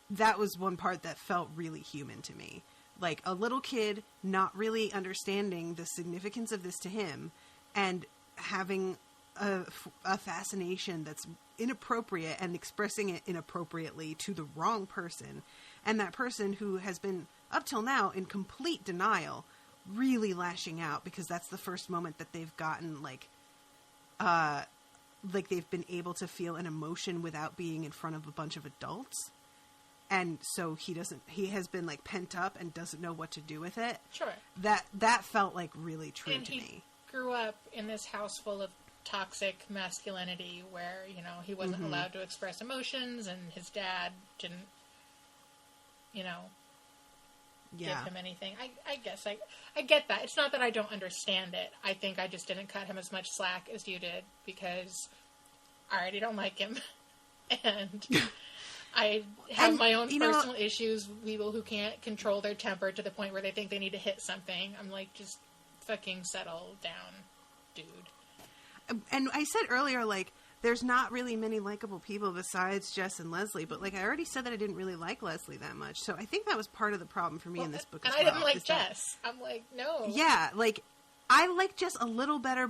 that was one part that felt really human to me. Like, a little kid not really understanding the significance of this to him, and having a fascination that's inappropriate and expressing it inappropriately to the wrong person, and that person who has been up till now in complete denial really lashing out because that's the first moment that they've gotten like they've been able to feel an emotion without being in front of a bunch of adults, and so he has been like pent up and doesn't know what to do with it. Sure. That felt like really true and to he me. Grew up in this house full of toxic masculinity where, you know, he wasn't allowed to express emotions, and his dad didn't, you know, give him anything. I guess I get that. It's not that I don't understand it. I think I just didn't cut him as much slack as you did, because I already don't like him. And I have my own personal issues. People who can't control their temper to the point where they think they need to hit something. I'm like, just fucking settle down, dude. And I said earlier, like, there's not really many likable people besides Jess and Leslie, but, like, I already said that I didn't really like Leslie that much, so I think that was part of the problem for me in this book as well. And I didn't like Jess. I'm like, no. Yeah, like, I like Jess a little better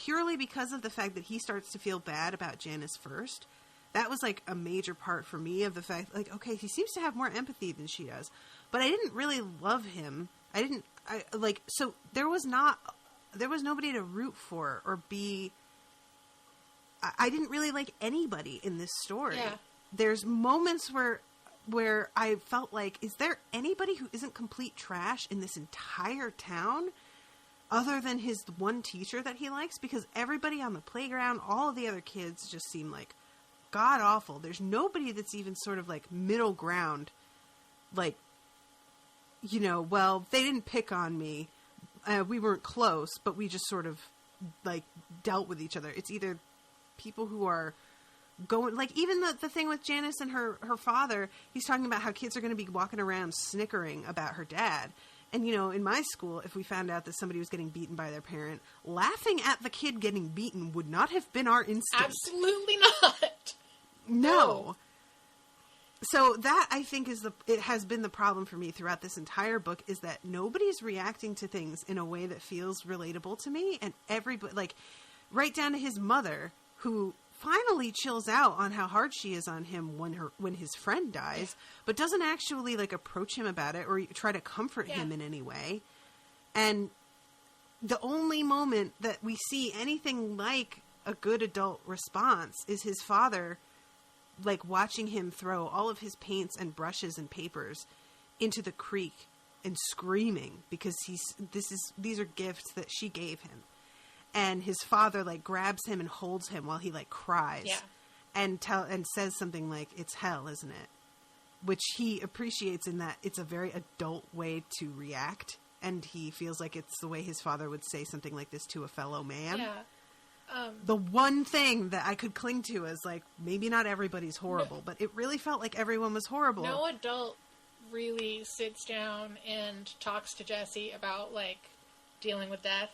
purely because of the fact that he starts to feel bad about Janice first. That was, like, a major part for me of the fact, like, okay, he seems to have more empathy than she does, but I didn't really love him. So there was nobody to root for or be. I didn't really like anybody in this story. Yeah. There's moments where I felt like, is there anybody who isn't complete trash in this entire town other than his one teacher that he likes? Because everybody on the playground, all of the other kids just seem like god awful. There's nobody that's even sort of like middle ground. Like, you know, well, they didn't pick on me. We weren't close, but we just sort of, like, dealt with each other. It's either people who are going, like, even the thing with Janice and her father, he's talking about how kids are going to be walking around snickering about her dad. And, you know, in my school, if we found out that somebody was getting beaten by their parent, laughing at the kid getting beaten would not have been our instinct. Absolutely not. No. So that, I think, it has been the problem for me throughout this entire book, is that nobody's reacting to things in a way that feels relatable to me. And everybody, like, right down to his mother, who finally chills out on how hard she is on him when his friend dies, but doesn't actually like approach him about it or try to comfort him in any way. And the only moment that we see anything like a good adult response is his father, like, watching him throw all of his paints and brushes and papers into the creek and screaming because these are gifts that she gave him. And his father, like, grabs him and holds him while he, like, cries and says something like, "It's hell, isn't it?" Which he appreciates in that it's a very adult way to react. And he feels like it's the way his father would say something like this to a fellow man. Yeah. The one thing that I could cling to is, like, maybe not everybody's horrible, but it really felt like everyone was horrible. No adult really sits down and talks to Jesse about, like, dealing with death.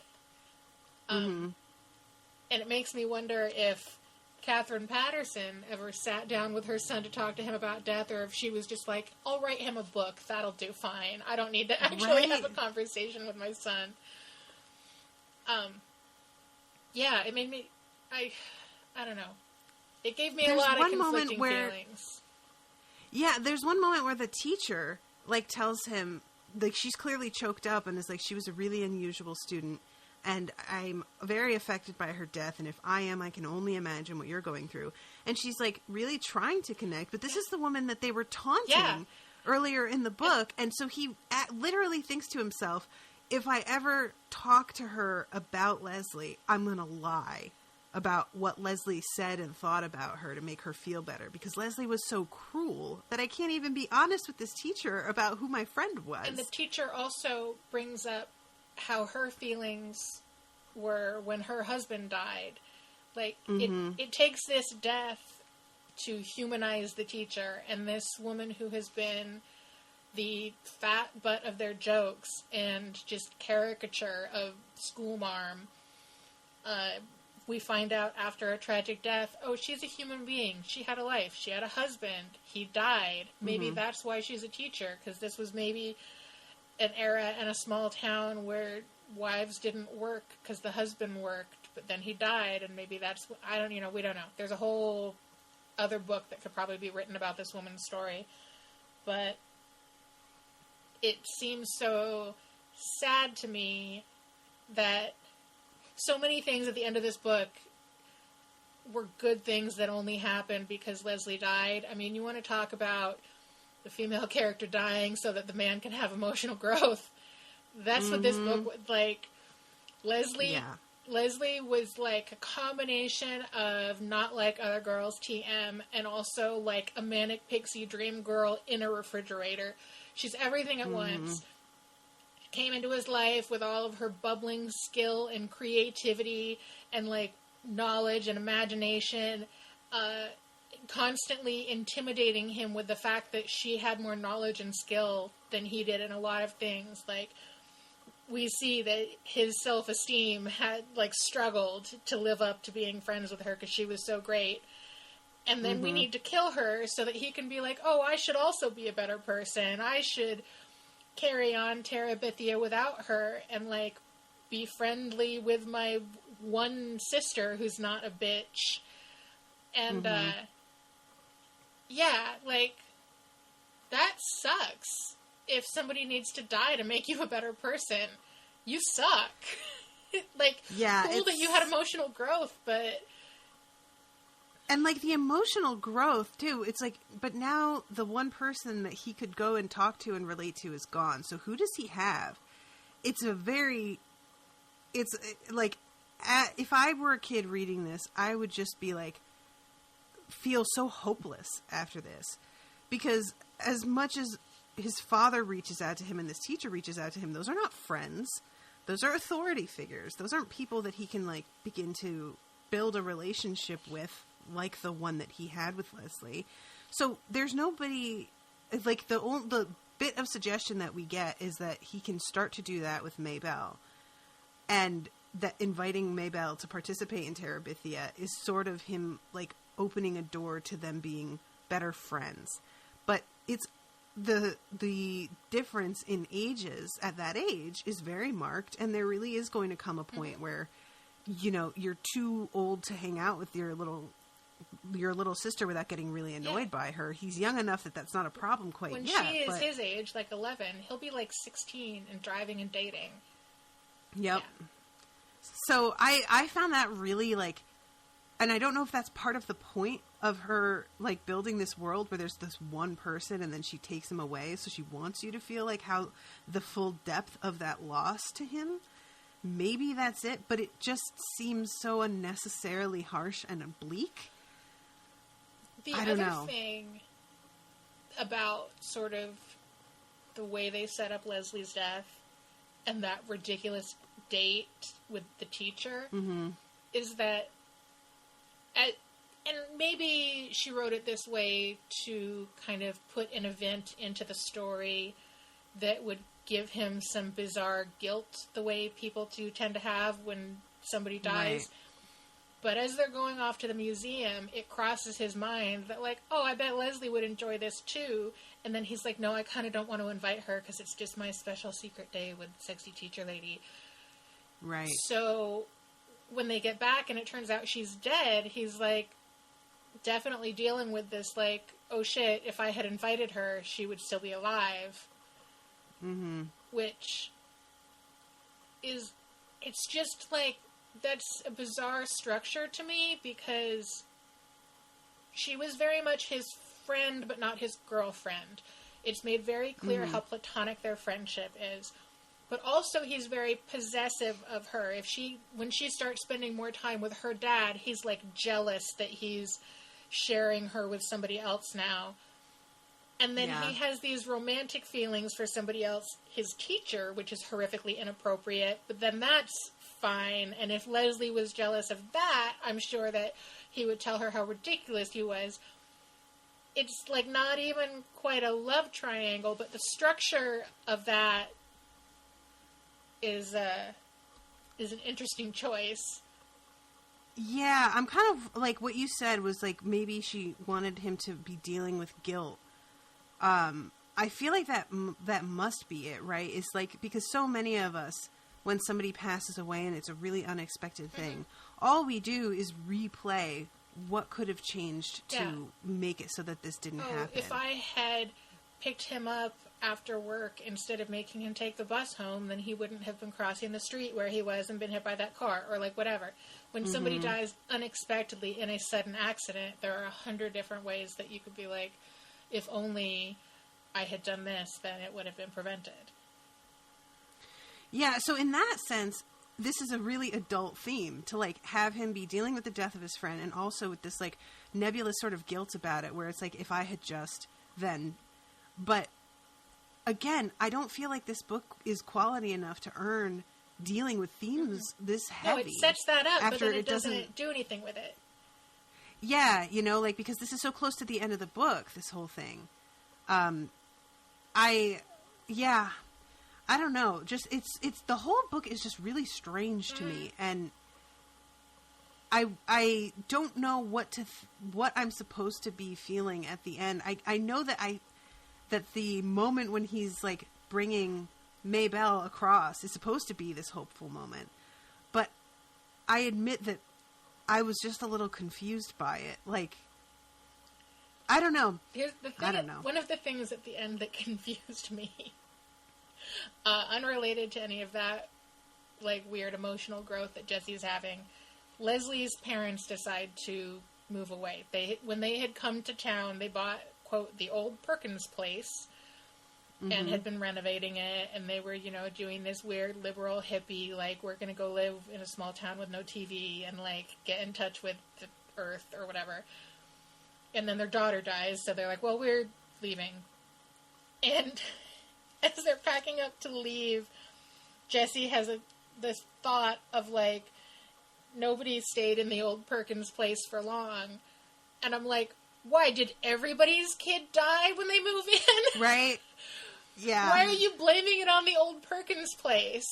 And it makes me wonder if Catherine Patterson ever sat down with her son to talk to him about death, or if she was just like, "I'll write him a book, that'll do fine. I don't need to actually have a conversation with my son." Yeah, it made me, I don't know. It gave me a lot of conflicting feelings. Yeah, there's one moment where the teacher, like, tells him, like, she's clearly choked up and is like, "She was a really unusual student, and I'm very affected by her death, and if I am, I can only imagine what you're going through." And she's, like, really trying to connect, but this is the woman that they were taunting earlier in the book, and so he literally thinks to himself, if I ever talk to her about Leslie, I'm going to lie about what Leslie said and thought about her to make her feel better, because Leslie was so cruel that I can't even be honest with this teacher about who my friend was. And the teacher also brings up how her feelings were when her husband died. Like, it takes this death to humanize the teacher, and this woman who has been the fat butt of their jokes and just caricature of schoolmarm. We find out after a tragic death, oh, she's a human being. She had a life. She had a husband. He died. Maybe that's why she's a teacher, because this was maybe an era in a small town where wives didn't work because the husband worked, but then he died, and maybe that's, we don't know. There's a whole other book that could probably be written about this woman's story, but it seems so sad to me that so many things at the end of this book were good things that only happened because Leslie died. I mean, you want to talk about the female character dying so that the man can have emotional growth. That's what this book was like. Leslie was like a combination of Not Like Other Girls, TM, and also like a manic-pixie-dreamgirl in a refrigerator. She's everything at once. Came into his life with all of her bubbling skill and creativity and like knowledge and imagination, constantly intimidating him with the fact that she had more knowledge and skill than he did in a lot of things. Like, we see that his self-esteem had, like, struggled to live up to being friends with her because she was so great. And then we need to kill her so that he can be like, oh, I should also be a better person. I should carry on Terabithia without her and, like, be friendly with my one sister who's not a bitch. And, yeah, like, that sucks. If somebody needs to die to make you a better person, you suck. Like, cool that you had emotional growth, but... And, like, the emotional growth, too, it's like, but now the one person that he could go and talk to and relate to is gone. So who does he have? It's like, if I were a kid reading this, I would just be like, feel so hopeless after this. Because as much as his father reaches out to him and this teacher reaches out to him, those are not friends. Those are authority figures. Those aren't people that he can, like, begin to build a relationship with, like the one that he had with Leslie. So there's nobody, like, the bit of suggestion that we get is that he can start to do that with Maybelle. And that inviting Maybelle to participate in Terabithia is sort of him, like, opening a door to them being better friends. But it's the difference in ages at that age is very marked, and there really is going to come a point where you know, you're too old to hang out with your little sister without getting really annoyed by her. He's young enough that that's not a problem quite when yet. When she is his age, like 11, he'll be like 16 and driving and dating. Yep. Yeah. So I found that really, like, and I don't know if that's part of the point of her, like, building this world where there's this one person and then she takes him away. So she wants you to feel like how the full depth of that loss to him. Maybe that's it, but it just seems so unnecessarily harsh and bleak. I don't know. Thing about sort of the way they set up Leslie's death and that ridiculous date with the teacher is that and maybe she wrote it this way to kind of put an event into the story that would give him some bizarre guilt the way people do tend to have when somebody dies. Right. But as they're going off to the museum, it crosses his mind that, like, oh, I bet Leslie would enjoy this too. And then he's like, no, I kind of don't want to invite her because it's just my special secret day with sexy teacher lady. Right. So when they get back and it turns out she's dead, he's like definitely dealing with this, like, oh shit, if I had invited her, she would still be alive. Mm-hmm. Which is, it's just like, that's a bizarre structure to me because she was very much his friend, but not his girlfriend. It's made very clear how platonic their friendship is. But also he's very possessive of her. When she starts spending more time with her dad, he's like jealous that he's sharing her with somebody else now. And then he has these romantic feelings for somebody else, his teacher, which is horrifically inappropriate. But then that's fine. And if Leslie was jealous of that, I'm sure that he would tell her how ridiculous he was. It's like not even quite a love triangle, but the structure of that is an interesting choice. Yeah, I'm kind of like what you said was like maybe she wanted him to be dealing with guilt. I feel like that must be it, right? It's like, because so many of us, when somebody passes away and it's a really unexpected thing, all we do is replay what could have changed to make it so that this didn't happen. If I had picked him up after work instead of making him take the bus home, then he wouldn't have been crossing the street where he was and been hit by that car, or like whatever. When somebody dies unexpectedly in a sudden accident, there are 100 different ways that you could be like, if only I had done this, then it would have been prevented. Yeah, so in that sense, this is a really adult theme to, like, have him be dealing with the death of his friend and also with this, like, nebulous sort of guilt about it where it's like, if I had just then. But, again, I don't feel like this book is quality enough to earn dealing with themes this heavy. No, it sets that up, but then it doesn't do anything with it. Yeah, you know, like, because this is so close to the end of the book, this whole thing. I don't know. Just, it's the whole book is just really strange to me. And I don't know what I'm supposed to be feeling at the end. I know that the moment when he's like bringing Maybelle across is supposed to be this hopeful moment. But I admit that I was just a little confused by it. Like, I don't know. Here's the thing. I don't know. One of the things at the end that confused me, unrelated to any of that, like, weird emotional growth that Jesse's having, Leslie's parents decide to move away. When they had come to town, they bought, quote, the old Perkins place, and had been renovating it, and they were, you know, doing this weird liberal hippie, like, we're going to go live in a small town with no TV and, like, get in touch with the earth or whatever. And then their daughter dies, so they're like, well, we're leaving. And as they're packing up to leave, Jesse has this thought of, like, nobody stayed in the old Perkins place for long. And I'm like, why? Did everybody's kid die when they move in? Right. Yeah. Why are you blaming it on the old Perkins place?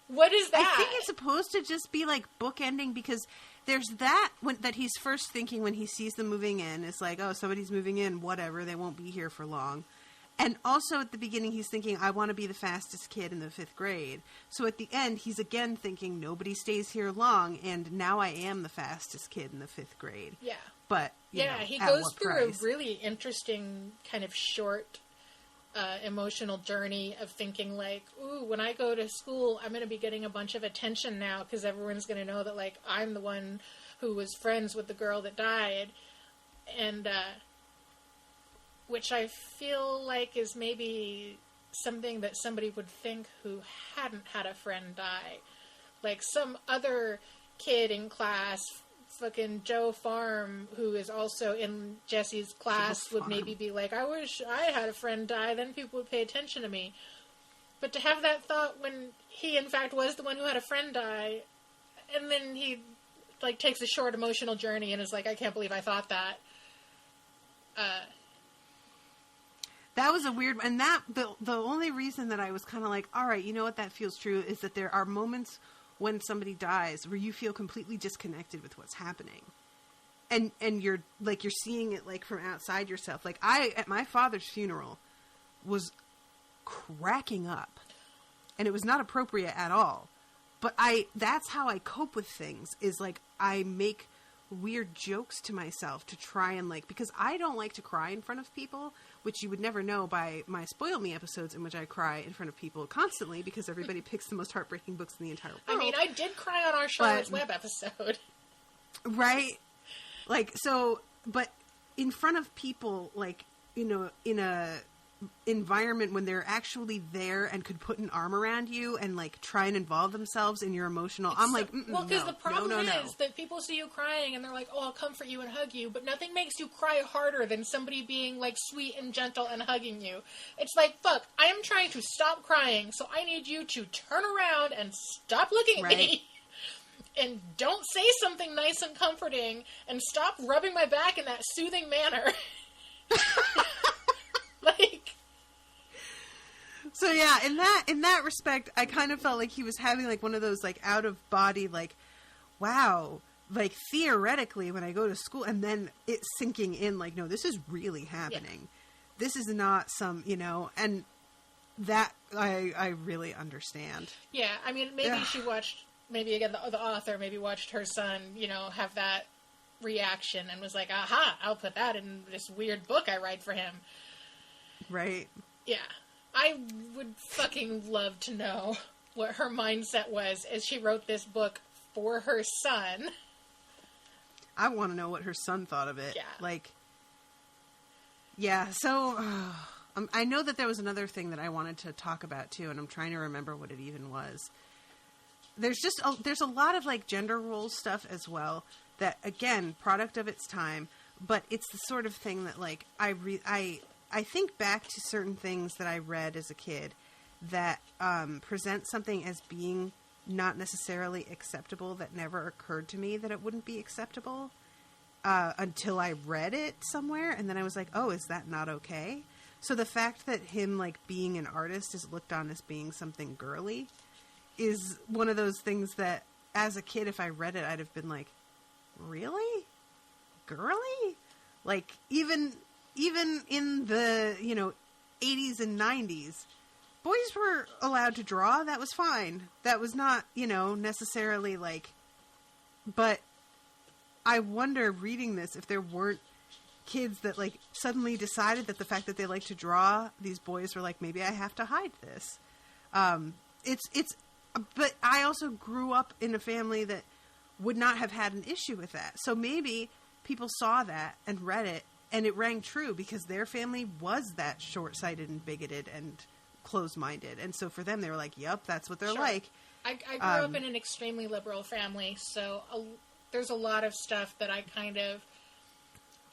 What is that? I think it's supposed to just be like bookending, because there's that that he's first thinking when he sees them moving in. It's like, oh, somebody's moving in, whatever, they won't be here for long. And also at the beginning, he's thinking, I want to be the fastest kid in the 5th grade. So at the end, he's again thinking, nobody stays here long, and now I am the fastest kid in the 5th grade. Yeah. But, you know, he at goes what through price? a really interesting kind of short emotional journey of thinking, like, ooh, when I go to school, I'm going to be getting a bunch of attention now because everyone's going to know that, like, I'm the one who was friends with the girl that died. And, which I feel like is maybe something that somebody would think who hadn't had a friend die. Like, some other kid in class, fucking Joe Farm, who is also in Jesse's class, would maybe be like, I wish I had a friend die, then people would pay attention to me. But to have that thought when he, in fact, was the one who had a friend die, and then he, like, takes a short emotional journey and is like, I can't believe I thought that. That was a weird, and that, the only reason that I was kind of like, all right, you know what, that feels true, is that there are moments when somebody dies where you feel completely disconnected with what's happening. And you're, like, you're seeing it, like, from outside yourself. Like, I, at my father's funeral, was cracking up. And it was not appropriate at all. But that's how I cope with things, is, like, I make weird jokes to myself to try and, like, because I don't like to cry in front of people, which you would never know by my Spoil Me episodes, in which I cry in front of people constantly because everybody picks the most heartbreaking books in the entire world. I mean, I did cry on our Charlotte's Web episode. Right? Like, so, but in front of people, like, you know, in a environment when they're actually there and could put an arm around you and, like, try and involve themselves in your emotional, I'm like, well, because the problem no. is that people see you crying and they're like, oh, I'll comfort you and hug you, but nothing makes you cry harder than somebody being, like, sweet and gentle and hugging you. It's like, fuck, I am trying to stop crying, so I need you to turn around and stop looking at me. And don't say something nice and comforting, and stop rubbing my back in that soothing manner. Like, so yeah, in that respect, I kind of felt like he was having, like, one of those, like, out of body, like, wow, like, theoretically when I go to school, and then it's sinking in, like, no, this is really happening. Yeah. This is not some, you know, and that I really understand. Yeah, I mean, maybe she watched, maybe again the author maybe watched her son, you know, have that reaction and was like, aha, I'll put that in this weird book I write for him. Right. Yeah. I would fucking love to know what her mindset was as she wrote this book for her son. I want to know what her son thought of it. Yeah. Like, yeah, so I know that there was another thing that I wanted to talk about too, and I'm trying to remember what it even was. There's a lot of, like, gender roles stuff as well that, again, product of its time, but it's the sort of thing that, like, I think back to certain things that I read as a kid that present something as being not necessarily acceptable that never occurred to me that it wouldn't be acceptable until I read it somewhere, and then I was like, oh, is that not okay? So the fact that him, like, being an artist is looked on as being something girly is one of those things that, as a kid, if I read it, I'd have been like, really? Girly? Like, even in the, you know, 80s and 90s, boys were allowed to draw. That was fine. That was not, you know, necessarily, like, but I wonder, reading this, if there weren't kids that, like, suddenly decided that the fact that they like to draw, these boys were like, maybe I have to hide this. But I also grew up in a family that would not have had an issue with that. So maybe people saw that and read it, and it rang true because their family was that short-sighted and bigoted and closed-minded. And so for them, they were like, yep, that's what they're like. I grew up in an extremely liberal family, so there's a lot of stuff that I kind of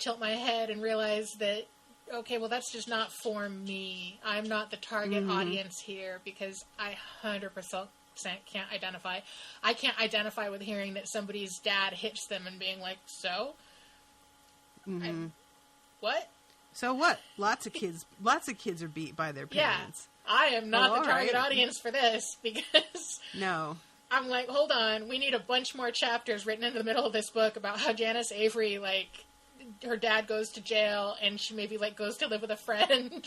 tilt my head and realize that, okay, well, that's just not for me. I'm not the target audience here because I 100% can't identify. I can't identify with hearing that somebody's dad hits them and being like, so? What? So what? Lots of kids are beat by their parents. Yeah, I am not the target audience for this because no. I'm like, hold on, we need a bunch more chapters written into the middle of this book about how Janice Avery, like, her dad goes to jail and she maybe, like, goes to live with a friend.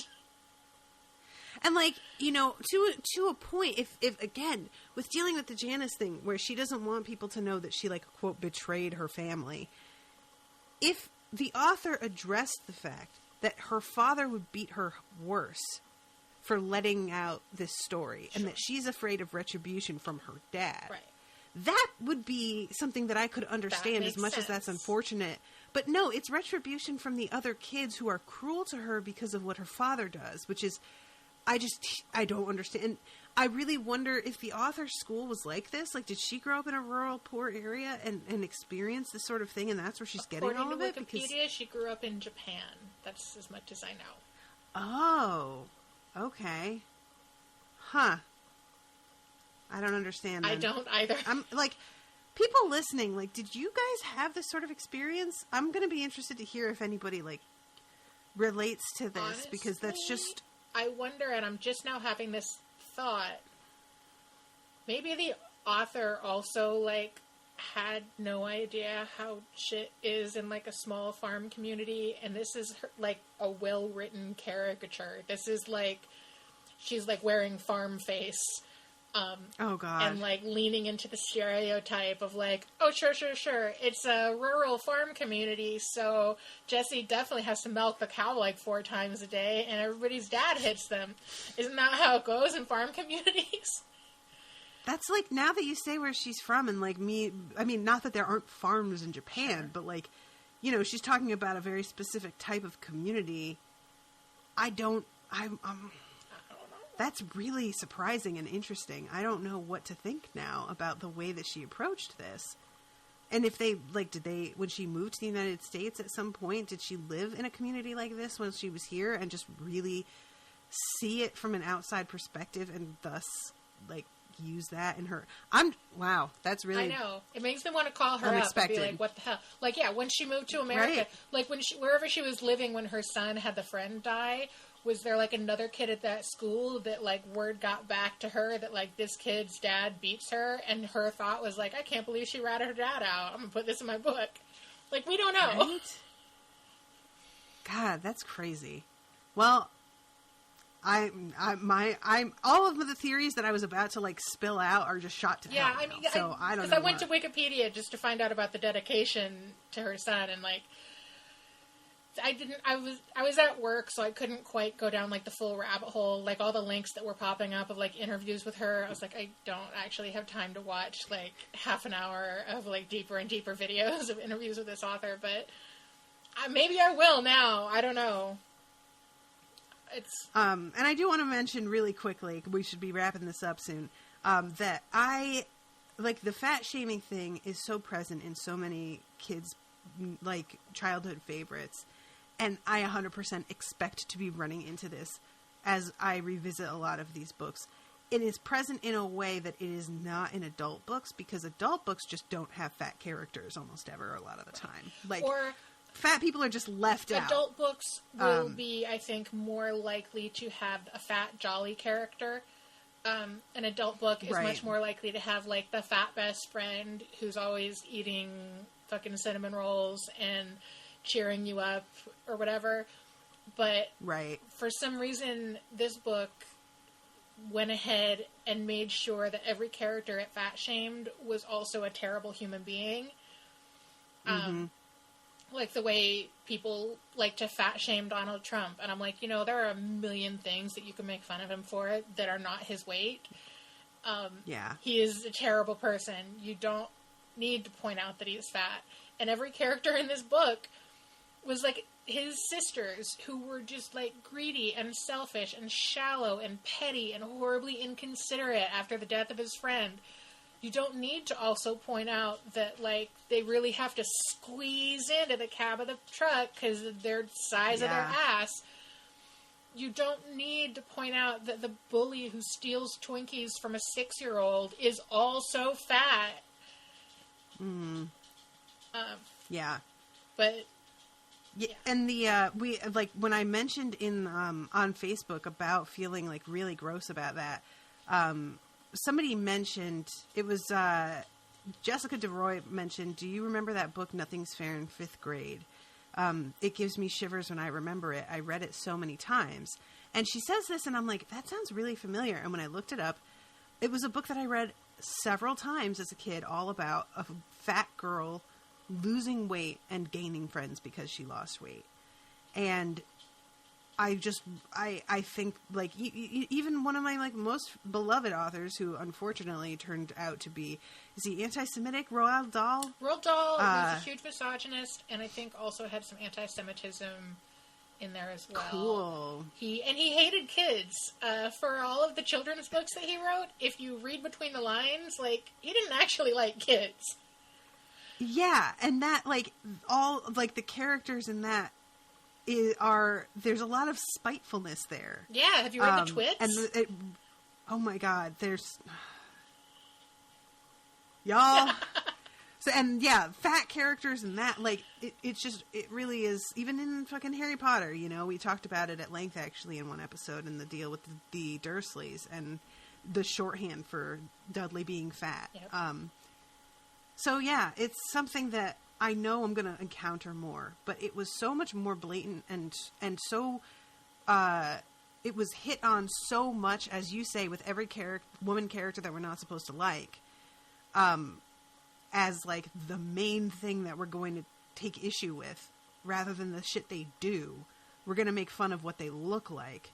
And, like, you know, to a point, if again, with dealing with the Janice thing, where she doesn't want people to know that she, like, quote, betrayed her family, if the author addressed the fact that her father would beat her worse for letting out this story, and that she's afraid of retribution from her dad, Right. that would be something that I could understand, as much as that's unfortunate. But no, it's retribution from the other kids who are cruel to her because of what her father does, which is, I don't understand. And I really wonder if the author's school was like this. Like, did she grow up in a rural, poor area and experience this sort of thing, and that's where she's getting all of it? According to Wikipedia, she grew up in Japan. That's as much as I know. Oh, okay. Huh. I don't understand. I don't either. I'm like, people listening, like, did you guys have this sort of experience? I'm going to be interested to hear if anybody, like, relates to this. Honestly, because that's just... I wonder, and I'm just now having this thought, maybe the author also, like, had no idea how shit is in, like, a small farm community, and this is, like, a well-written caricature. This is, like, she's, like, wearing farm face. Oh, God. And, like, leaning into the stereotype of, like, oh, sure. It's a rural farm community, so Jesse definitely has to milk the cow, like, 4 times a day, and everybody's dad hits them. Isn't that how it goes in farm communities? That's, like, now that you say where she's from, and, like, I mean, not that there aren't farms in Japan, but, like, you know, she's talking about a very specific type of community. That's really surprising and interesting. I don't know what to think now about the way that she approached this. And if they, like, when she moved to the United States at some point, did she live in a community like this when she was here and just really see it from an outside perspective and thus, like, use that in her... Wow, that's really... I know. It makes me want to call her unexpected. Up and be like, what the hell? Like, yeah, when she moved to America, like, wherever she was living when her son had the friend die... Was there, like, another kid at that school that, like, word got back to her that, like, this kid's dad beats her, and her thought was, like, I can't believe she ratted her dad out. I'm gonna put this in my book. Like, we don't know. Right? God, that's crazy. Well, I'm all of the theories that I was about to, like, spill out are just shot to hell. Yeah, I mean, so I don't know. Because I went to Wikipedia just to find out about the dedication to her son, and, like, I was at work, so I couldn't quite go down, like, the full rabbit hole, like, all the links that were popping up of, like, interviews with her. I was like, I don't actually have time to watch, like, half an hour of, like, deeper and deeper videos of interviews with this author, but maybe I will now. I don't know. And I do want to mention really quickly, we should be wrapping this up soon, that the fat shaming thing is so present in so many kids' like childhood favorites, and I 100% expect to be running into this as I revisit a lot of these books. It is present in a way that it is not in adult books, because adult books just don't have fat characters almost ever a lot of the time. Like, or fat people are just left out. Adult books will be, I think, more likely to have a fat, jolly character. An adult book is much more likely to have, like, the fat best friend who's always eating fucking cinnamon rolls and cheering you up or whatever. But for some reason, this book went ahead and made sure that every character it fat shamed was also a terrible human being. Like the way people like to fat shame Donald Trump. And I'm like, you know, there are a million things that you can make fun of him for that are not his weight. He is a terrible person. You don't need to point out that he is fat. And every character in this book was like his sisters, who were just like greedy and selfish and shallow and petty and horribly inconsiderate after the death of his friend. You don't need to also point out that, like, they really have to squeeze into the cab of the truck because of their size of their ass. You don't need to point out that the bully who steals Twinkies from a 6-year-old is also fat. But... Yeah, and we, like, when I mentioned on Facebook about feeling, like, really gross about that, somebody mentioned, it was, Jessica DeRoy mentioned, do you remember that book, Nothing's Fair, in 5th grade? It gives me shivers when I remember it. I read it so many times. And she says this, and I'm like, that sounds really familiar. And when I looked it up, it was a book that I read several times as a kid, all about a fat girl losing weight and gaining friends because she lost weight. And I think, like, even one of my, like, most beloved authors, who unfortunately turned out to be, is he anti-Semitic? Roald Dahl? Roald Dahl was a huge misogynist, and I think also had some anti-Semitism in there as well. Cool. He hated kids. For all of the children's books that he wrote, if you read between the lines, like, he didn't actually like kids. Yeah, and that, like, all, like, the characters in that there's a lot of spitefulness there. Yeah, have you read the Twits? And oh my god, there's y'all. So, and yeah, fat characters and that, like, it really is, even in fucking Harry Potter, you know, we talked about it at length actually in one episode, in the deal with the Dursleys and the shorthand for Dudley being fat. Yep. So yeah, it's something that I know I'm going to encounter more, but it was so much more blatant and so, it was hit on so much, as you say, with every woman character that we're not supposed to like, as, like, the main thing that we're going to take issue with, rather than the shit they do. We're going to make fun of what they look like.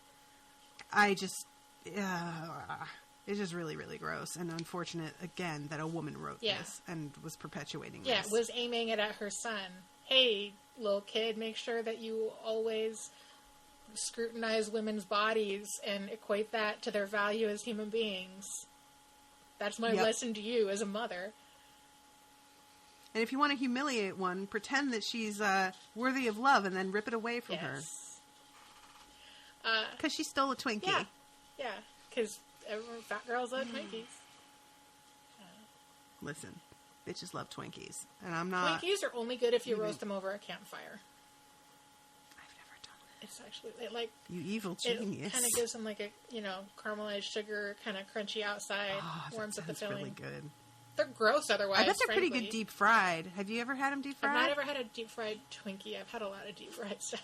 It's just really, really gross and unfortunate, again, that a woman wrote this and was perpetuating this. Yeah, was aiming it at her son. Hey, little kid, make sure that you always scrutinize women's bodies and equate that to their value as human beings. That's my lesson to you as a mother. And if you want to humiliate one, pretend that she's worthy of love and then rip it away from her. Because she stole a Twinkie. Yeah, yeah, because fat girls love Twinkies. Listen, bitches love Twinkies. And I'm not... Twinkies are only good if you roast them over a campfire. I've never done that. It's actually, like... You evil genius. It kind of gives them, like, a, caramelized sugar, kind of crunchy outside, warms up the filling. Really good. They're gross otherwise, I bet they're frankly. pretty good deep fried. Have you ever had them deep fried? I've not ever had a deep fried Twinkie. I've had a lot of deep fried stuff.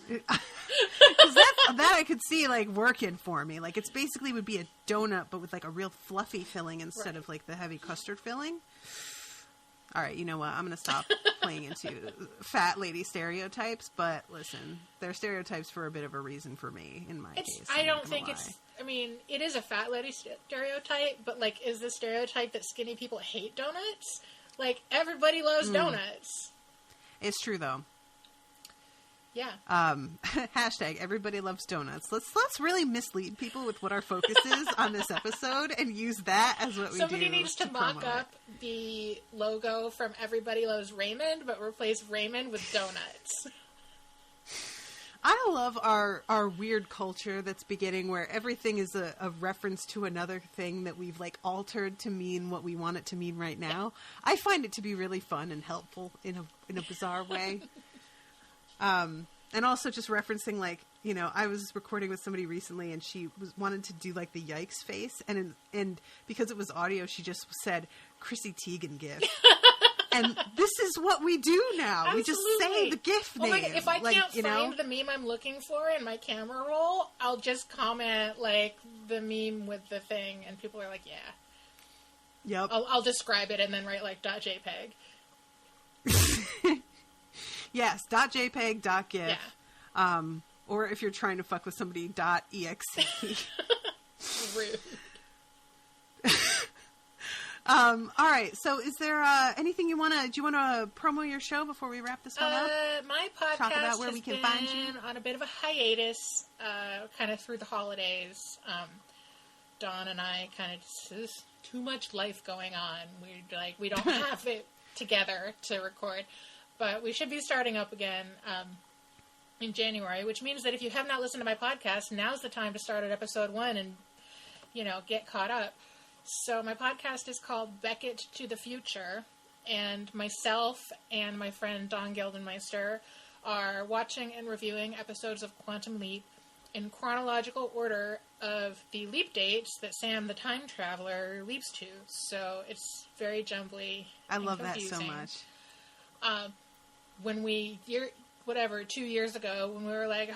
That I could see, like, working for me. Like, it's basically would be a donut, but with, like, a real fluffy filling instead of, like, the heavy custard filling. All right, you know what? I'm going to stop playing into fat lady stereotypes, but listen, they're stereotypes for a bit of a reason for me, in my case. I don't think it's... I mean, it is a fat lady stereotype, but, like, is the stereotype that skinny people hate donuts? Like, everybody loves donuts. It's true, though. Yeah. Hashtag everybody loves donuts. Let's really mislead people with what our focus is on this episode and use that as what we do. Somebody needs to mock up the logo from Everybody Loves Raymond, but replace Raymond with donuts. I love our weird culture that's beginning where everything is a reference to another thing that we've, like, altered to mean what we want it to mean right now. I find it to be really fun and helpful in a bizarre way. And also just referencing, like, you know, I was recording with somebody recently and she wanted to do, like, the yikes face. And because it was audio, she just said, Chrissy Teigen gif. And this is what we do now. Absolutely. We just say the gif name. Like, if I can't find the meme I'm looking for in my camera roll, I'll just comment, like, the meme with the thing. And people are like, yeah. Yep. I'll describe it and then write, like, .jpeg. Yes, .jpeg, .gif. Yeah. Or if you're trying to fuck with somebody, .exe. Rude. All right. So is there anything do you want to promo your show before we wrap this one up? My podcast Talk about where we can find you. On a bit of a hiatus, kind of through the holidays. Dawn and I kind of just too much life going on. We don't have it together to record, but we should be starting up again in January, which means that if you have not listened to my podcast, now's the time to start at episode 1 and, get caught up. So my podcast is called Beckett to the Future, and myself and my friend Dawn Geldenmeister are watching and reviewing episodes of Quantum Leap in chronological order of the leap dates that Sam the Time Traveler leaps to. So it's very jumbly. I love that so much. When we whatever, 2 years ago when we were like,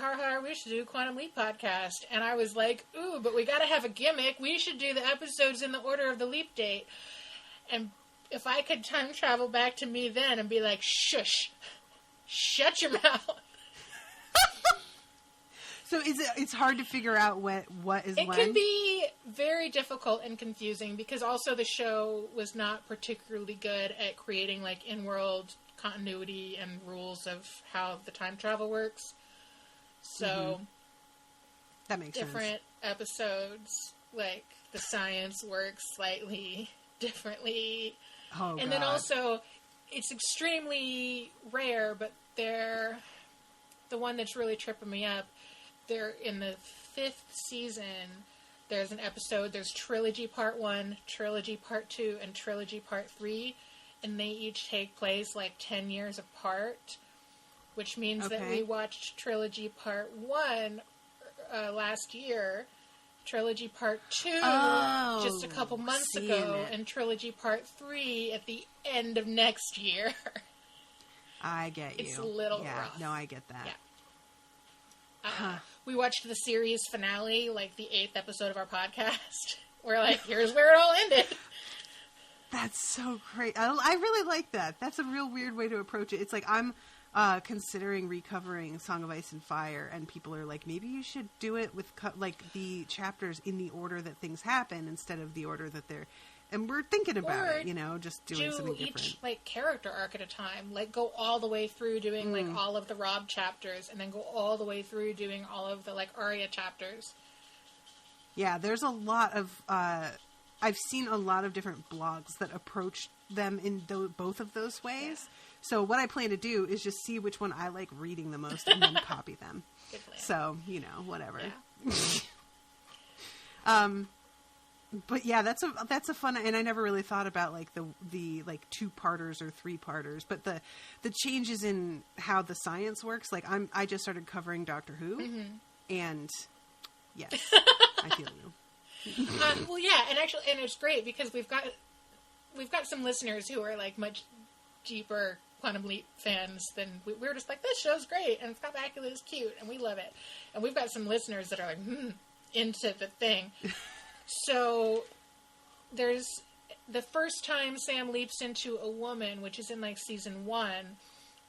we should do a Quantum Leap podcast. And I was like, ooh, but we gotta have a gimmick. We should do the episodes in the order of the leap date. And if I could time travel back to me then and be like, shush, shut your mouth. So it's hard to figure out what is when? It can be very difficult and confusing because also the show was not particularly good at creating like in-world continuity and rules of how the time travel works. So that makes different sense. Episodes, like the science works slightly differently. Oh, and God. then also it's extremely rare, but the one that's really tripping me up, they're in the 5th season. There's an episode, there's Trilogy Part 1, Trilogy Part 2, and Trilogy Part 3, and they each take place like 10 years apart, which means that we watched Trilogy Part 1 last year, Trilogy Part 2 just a couple months ago, and Trilogy Part 3 at the end of next year. I get you. It's a little rough. No, I get that. Yeah. We watched the series finale, like the 8th episode of our podcast. We're like, here's where it all ended. That's so great. I really like that. That's a real weird way to approach it. It's like I'm considering recovering Song of Ice and Fire, and people are like, maybe you should do it with like the chapters in the order that things happen instead of the order that they're. And we're thinking about it, just doing something different. Each like character arc at a time. Like go all the way through doing like all of the Rob chapters, and then go all the way through doing all of the like Arya chapters. Yeah, there's a lot of. I've seen a lot of different blogs that approach them in both of those ways. Yeah. So what I plan to do is just see which one I like reading the most and then copy them. Good plan. So whatever. Yeah. But yeah, that's a fun, and I never really thought about like the like 2-parters or 3-parters, but the changes in how the science works. Like I just started covering Doctor Who, and yes, I feel you. Well, yeah, and it's great because we've got some listeners who are like much deeper Quantum Leap fans than we're just like, this show's great and Scott Bakula is cute and we love it, and we've got some listeners that are like into the thing. So, there's the first time Sam leaps into a woman, which is in, like, season 1,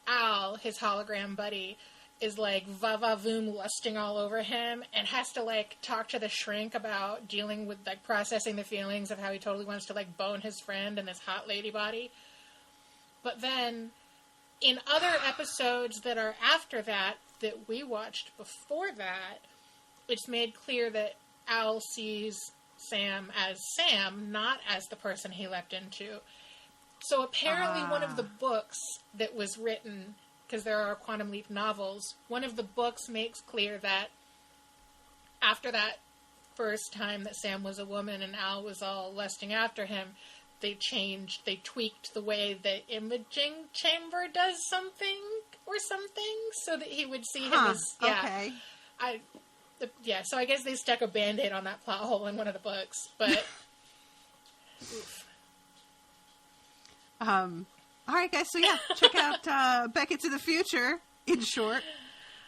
Al, his hologram buddy, is, like, va-va-voom lusting all over him and has to, like, talk to the shrink about dealing with, like, processing the feelings of how he totally wants to, like, bone his friend in this hot lady body. But then, in other episodes that are after that we watched before that, it's made clear that Al sees Sam as Sam, not as the person he leapt into. So apparently one of the books that was written, because there are Quantum Leap novels, one of the books makes clear that after that first time that Sam was a woman and Al was all lusting after him, they tweaked the way the imaging chamber does something, so that he would see him as, okay. So I guess they stuck a Band-Aid on that plot hole in one of the books, but... oof. All right, guys, so yeah, check out Beckett to the Future, in short.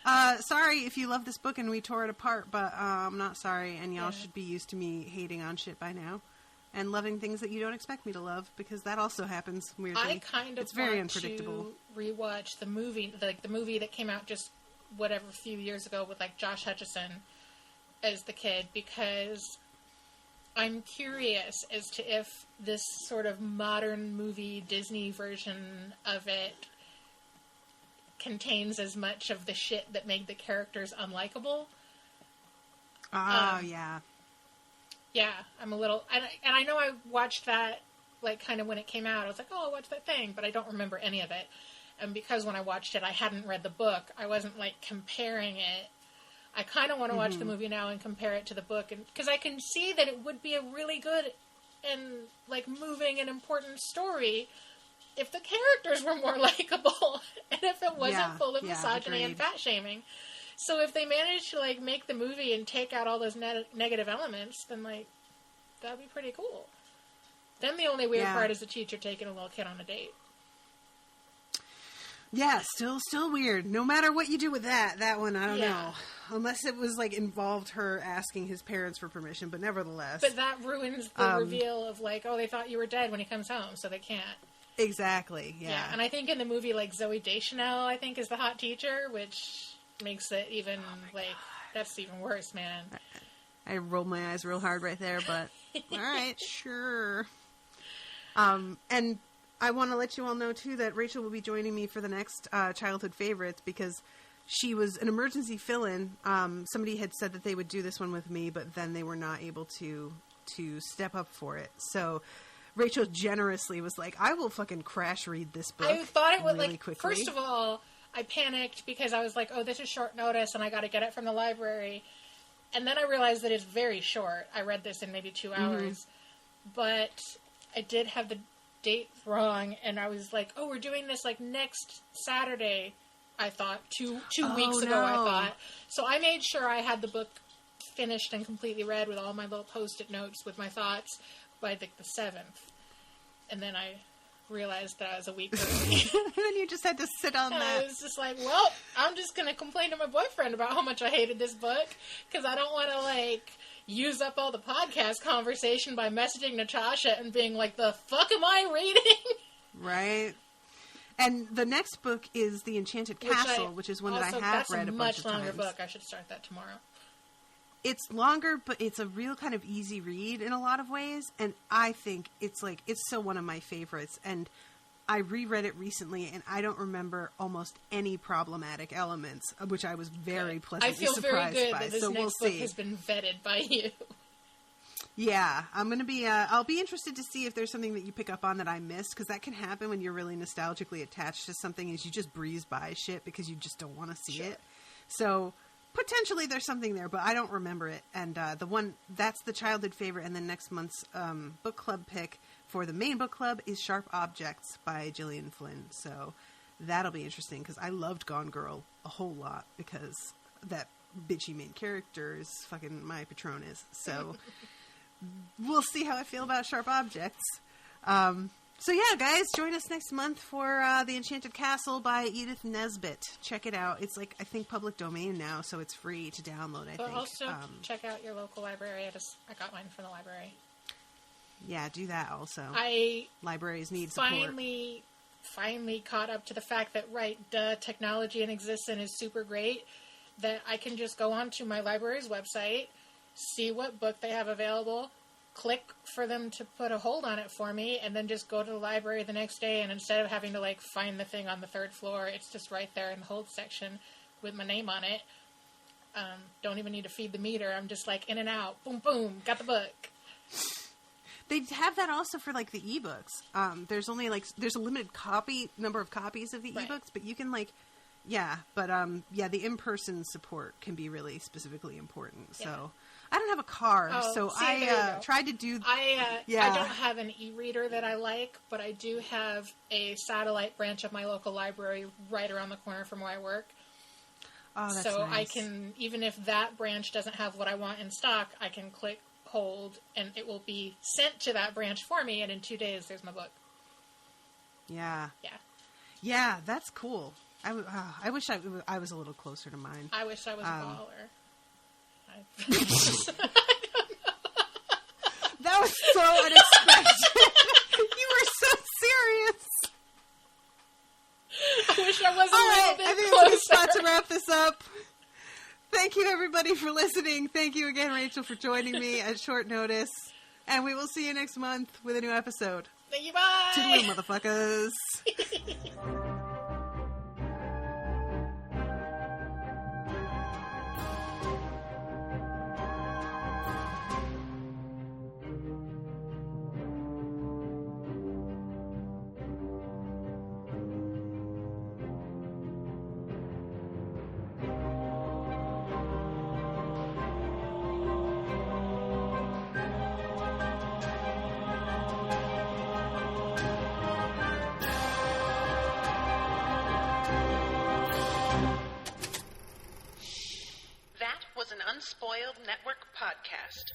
Sorry if you love this book and we tore it apart, but I'm not sorry, and y'all should be used to me hating on shit by now, and loving things that you don't expect me to love, because that also happens weirdly. I kind of it's very unpredictable. To rewatch the movie, the movie that came out just a few years ago with like Josh Hutcherson as the kid, because I'm curious as to if this sort of modern movie Disney version of it contains as much of the shit that made the characters unlikable. Yeah. Yeah, I'm a little... And I know I watched that, like, kind of when it came out. I was like, oh, I'll watch that thing, but I don't remember any of it. And because when I watched it, I hadn't read the book, I wasn't, like, comparing it. I kind of want to watch the movie now and compare it to the book, because I can see that it would be a really good and, like, moving and important story if the characters were more likable, and if it wasn't full of misogyny and fat-shaming. So if they managed to, like, make the movie and take out all those negative elements, then, like, that'd be pretty cool. Then the only weird part is the teacher taking a little kid on a date. Yeah, still weird. No matter what you do with that one, I don't know. Unless it was, like, involved her asking his parents for permission, but nevertheless. But that ruins the reveal of, like, oh, they thought you were dead when he comes home, so they can't. Exactly, yeah. And I think in the movie, like, Zooey Deschanel, I think, is the hot teacher, which makes it even, that's even worse, man. I rolled my eyes real hard right there, but all right, sure. And I want to let you all know, too, that Rachel will be joining me for the next Childhood Favorites because she was an emergency fill-in. Somebody had said that they would do this one with me, but then they were not able to step up for it. So Rachel generously was like, I will fucking crash read this book. I thought it would, really quickly. First of all, I panicked because I was like, oh, this is short notice and I got to get it from the library. And then I realized that it's very short. I read this in maybe 2 hours. But I did have the date wrong, and I was like, oh, we're doing this, like, next Saturday, I thought. Two weeks ago, I thought. So I made sure I had the book finished and completely read with all my little Post-it notes with my thoughts by, like, the 7th. And then I realized that I was a week early. And then you just had to sit on that. I was just like, well, I'm just going to complain to my boyfriend about how much I hated this book, because I don't want to, like, use up all the podcast conversation by messaging Natasha and being like, the fuck am I reading? Right. And the next book is The Enchanted Castle, which is one that I have read a bunch of times. That's a much longer book. I should start that tomorrow. It's longer, but it's a real kind of easy read in a lot of ways, and I think it's still one of my favorites, and I reread it recently, and I don't remember almost any problematic elements, which I was very pleasantly surprised by. I feel very good that this so next book has been vetted by you. Yeah, I'm going to be, I'll be interested to see if there's something that you pick up on that I missed, because that can happen when you're really nostalgically attached to something, is you just breeze by shit because you just don't want to see it. So potentially there's something there, but I don't remember it. And that's the childhood favorite, and then next month's book club pick for the main book club is Sharp Objects by Gillian Flynn. So that'll be interesting, because I loved Gone Girl a whole lot, because that bitchy main character is fucking my Patronus. So we'll see how I feel about Sharp Objects. So yeah, guys, join us next month for The Enchanted Castle by Edith Nesbit. Check it out. It's I think public domain now, so it's free to download, I think. Also, check out your local library. I got mine from the library. Yeah, do that also. Libraries need support. Finally caught up to the fact that, technology in existence is super great, that I can just go onto my library's website, see what book they have available, click for them to put a hold on it for me, and then just go to the library the next day, and instead of having to, find the thing on the 3rd floor, it's just right there in the hold section with my name on it. Don't even need to feed the meter. I'm just, in and out. Boom, boom, got the book. They have that also for, the ebooks. There's only, there's a limited number of copies of the ebooks, but you can, the in-person support can be really specifically important, so... I don't have a car, so I tried to do... I don't have an e-reader that I like, but I do have a satellite branch of my local library right around the corner from where I work. Oh, that's so nice. I can, even if that branch doesn't have what I want in stock, I can click hold, and it will be sent to that branch for me, and in 2 days, there's my book. Yeah. Yeah. Yeah, that's cool. I wish I was a little closer to mine. I wish I was a baller. That was so unexpected. You were so serious. I wish I was a little bit I think closer. it's a good spot to wrap this up. Thank you, everybody, for listening. Thank you again, Rachel, for joining me at short notice. And we will see you next month with a new episode. Thank you, bye! Toodaloo, motherfuckers. That was an Unspoiled Network podcast.